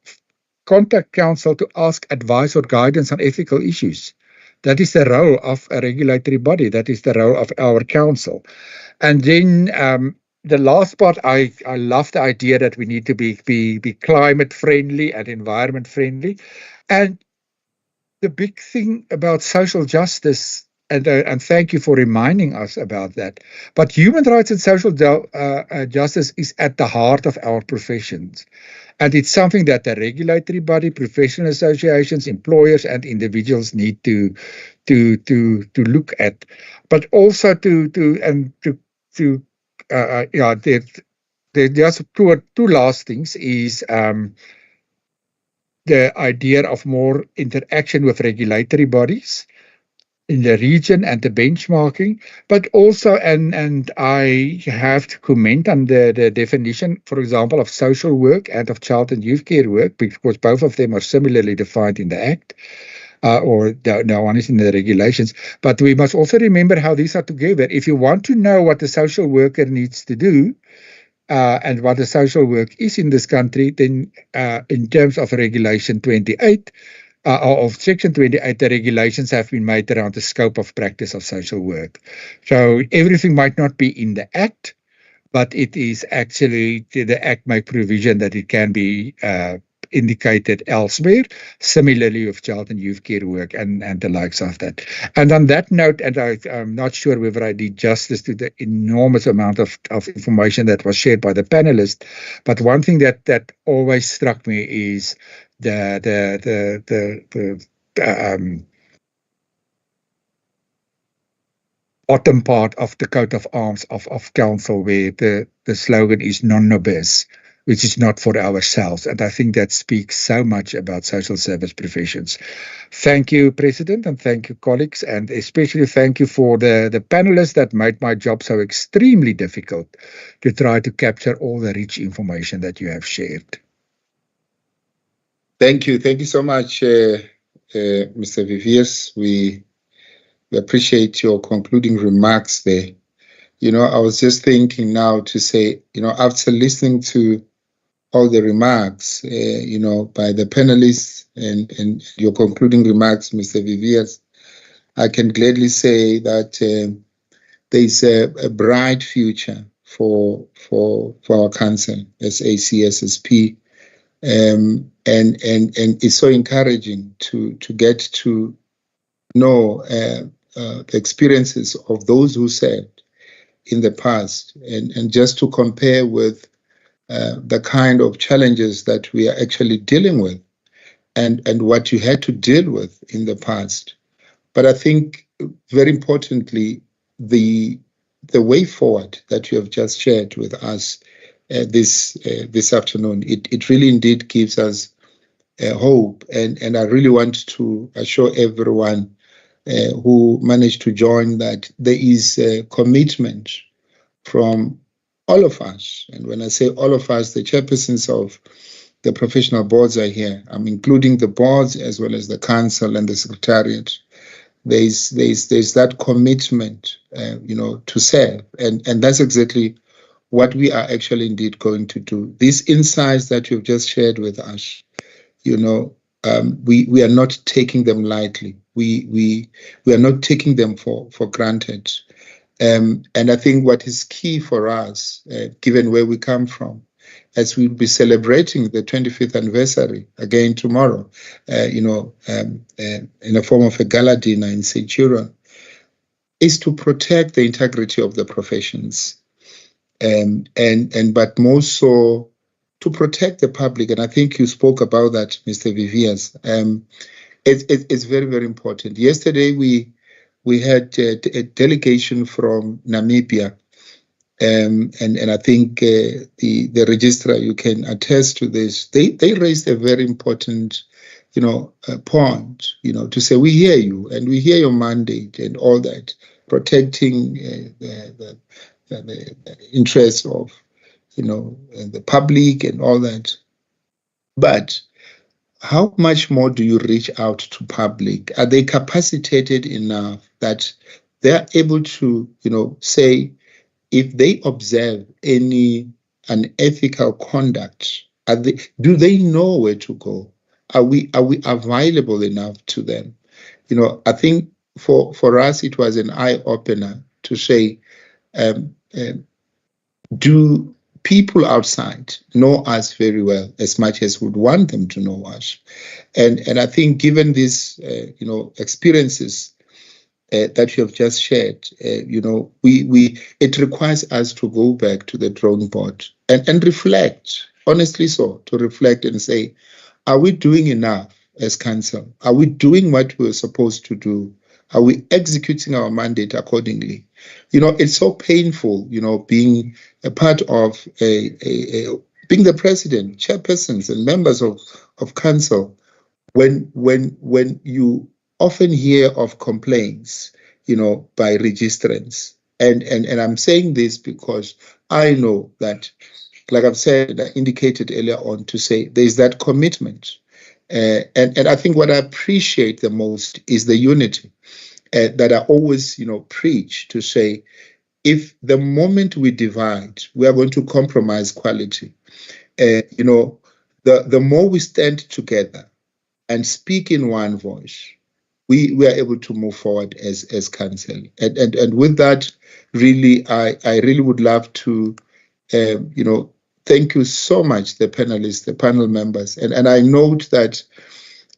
contact council to ask advice or guidance on ethical issues. That is the role of a regulatory body. That is the role of our council. And then the last part, I love the idea that we need to be climate friendly and environment friendly. And the big thing about social justice, and thank you for reminding us about that, but human rights and social justice is at the heart of our professions. And it's something that the regulatory body, professional associations, employers, and individuals need to look at, but also there's just two last things is the idea of more interaction with regulatory bodies in the region and the benchmarking, but also, and I have to comment on the definition, for example, of social work and of child and youth care work, because both of them are similarly defined in the Act, or no one is in the regulations. But we must also remember how these are together. If you want to know what the social worker needs to do, and what the social work is in this country, then in terms of Regulation 28, of Section 28, the regulations have been made around the scope of practice of social work. So everything might not be in the Act, but it is actually, the Act make provision that it can be indicated elsewhere, similarly with child and youth care work and the likes of that. And on that note, and I'm not sure whether I did justice to the enormous amount of information that was shared by the panelists, but one thing that always struck me is the bottom part of the coat of arms of council, where the slogan is non nobis, which is not for ourselves. And I think that speaks so much about social service professions. Thank you, President, and thank you, colleagues, and especially thank you for the panelists that made my job so extremely difficult to try to capture all the rich information that you have shared. Thank you. Thank you so much, Mr. Viviers. We appreciate your concluding remarks there. You know, I was just thinking now to say, you know, after listening to all the remarks, you know, by the panelists and your concluding remarks, Mr. Viviers, I can gladly say that there's a bright future for our council as SACSSP. And it's so encouraging to get to know the experiences of those who served in the past, and just to compare with the kind of challenges that we are actually dealing with, and what you had to deal with in the past. But I think very importantly, the way forward that you have just shared with us this afternoon, it really indeed gives us hope, and I really want to assure everyone who managed to join that there is a commitment from all of us. And when I say all of us, the chairpersons of the professional boards are here. I'm including the boards as well as the council and the secretariat. There's that commitment, you know, to serve, and that's exactly what we are actually indeed going to do. These insights that you've just shared with us, you know, we are not taking them lightly. We are not taking them for granted. And I think what is key for us, given where we come from, as we'll be celebrating the 25th anniversary again tomorrow, you know, in the form of a gala dinner in Centurion, is to protect the integrity of the professions, but more so to protect the public. And I think you spoke about that, Mr. Viviers. It's very, very important. Yesterday, we had a delegation from Namibia, and I think the registrar, you can attest to this. They raised a very important, point, to say we hear you and we hear your mandate and all that, protecting the interests of the public and all that. But how much more do you reach out to public? Are they capacitated enough that they're able to, say, if they observe any unethical conduct, do they know where to go? Are we available enough to them? I think for us it was an eye opener to say, do people outside know us very well, as much as we'd want them to know us? And I think given these experiences that you have just shared, it requires us to go back to the drawing board and reflect, honestly so, to reflect and say, are we doing enough as council? Are we doing what we're supposed to do? Are we executing our mandate accordingly? It's so painful, being a part of being the president, chairpersons, and members of council, when you often hear of complaints, by registrants. And I'm saying this because I know that, like I've said, I indicated earlier on, to say there's that commitment. And I think what I appreciate the most is the unity that I always, preach, to say, if the moment we divide, we are going to compromise quality. The more we stand together and speak in one voice, we are able to move forward as council. And with that, really, I really would love to, thank you so much, the panelists, the panel members. And I note that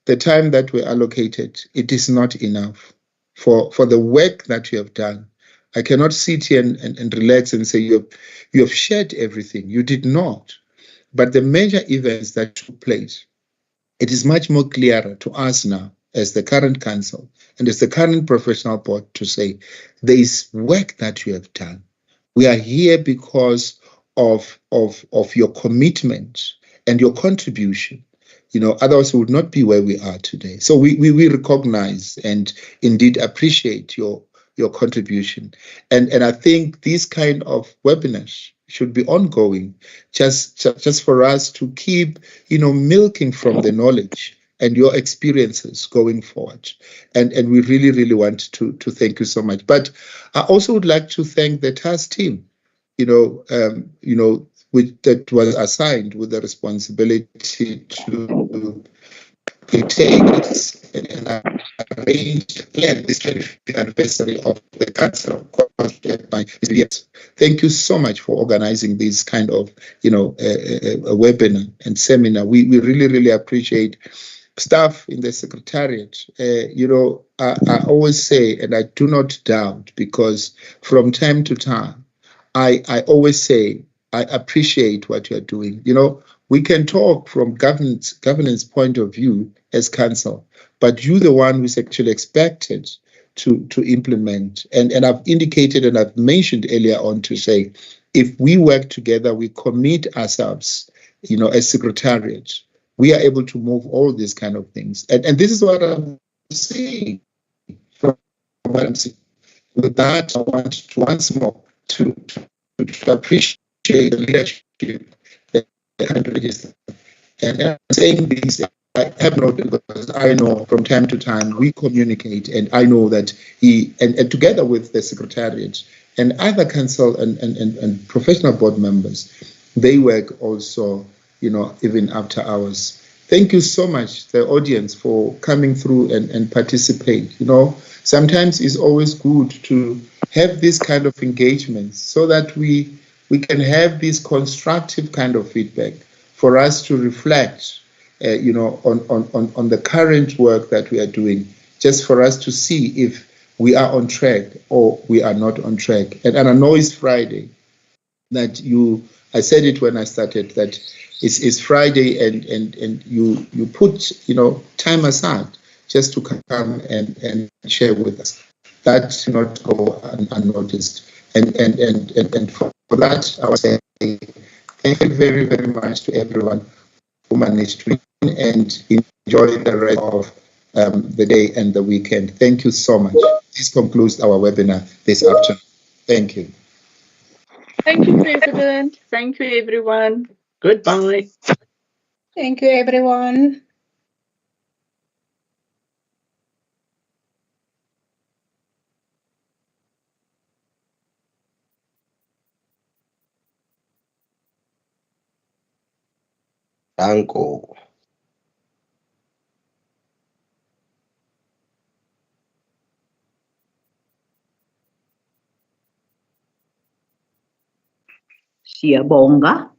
the time that we allocated, it is not enough for the work that you have done. I cannot sit here and relax and say you have shared everything. You did not. But the major events that took place, it is much more clearer to us now, as the current council and as the current professional board, to say there is work that you have done. We are here because of your commitment and your contribution. Otherwise we would not be where we are today. So we recognize and indeed appreciate your contribution. And I think these kind of webinars should be ongoing, just for us to keep, milking from the knowledge and your experiences going forward. And we really, really want to thank you so much. But I also would like to thank the task team, that was assigned with the responsibility to take it and arrange this 25th anniversary of the Council of Course by Mr. Thank you so much for organizing this kind of, a webinar and seminar. We really, really appreciate staff in the Secretariat. I always say, and I do not doubt, because from time to time, I always say, I appreciate what you're doing. We can talk from governance point of view as council, but you're the one who's actually expected to implement. And I've indicated and I've mentioned earlier on to say, if we work together, we commit ourselves, as Secretariat, we are able to move all these kind of things. And this is what I'm saying. From what I'm saying. With that, I want to once more to appreciate the leadership that register. And I'm saying this, I have not, because I know from time to time we communicate, and I know that and together with the Secretariat and other council and professional board members, they work also, even after hours. Thank you so much, the audience, for coming through and participate. Sometimes it's always good to have this kind of engagements so that we can have this constructive kind of feedback for us to reflect, on the current work that we are doing, just for us to see if we are on track or we are not on track. And I know it's Friday. I said it when I started, that it's Friday and you put time aside just to come and share with us. That should not go unnoticed. And for that, I was saying thank you very, very much to everyone who managed to win and enjoy the rest of the day and the weekend. Thank you so much. This concludes our webinar this afternoon. Thank you. Thank you, President. Thank you, everyone. Goodbye. Thank you, everyone. Danko. Siyabonga.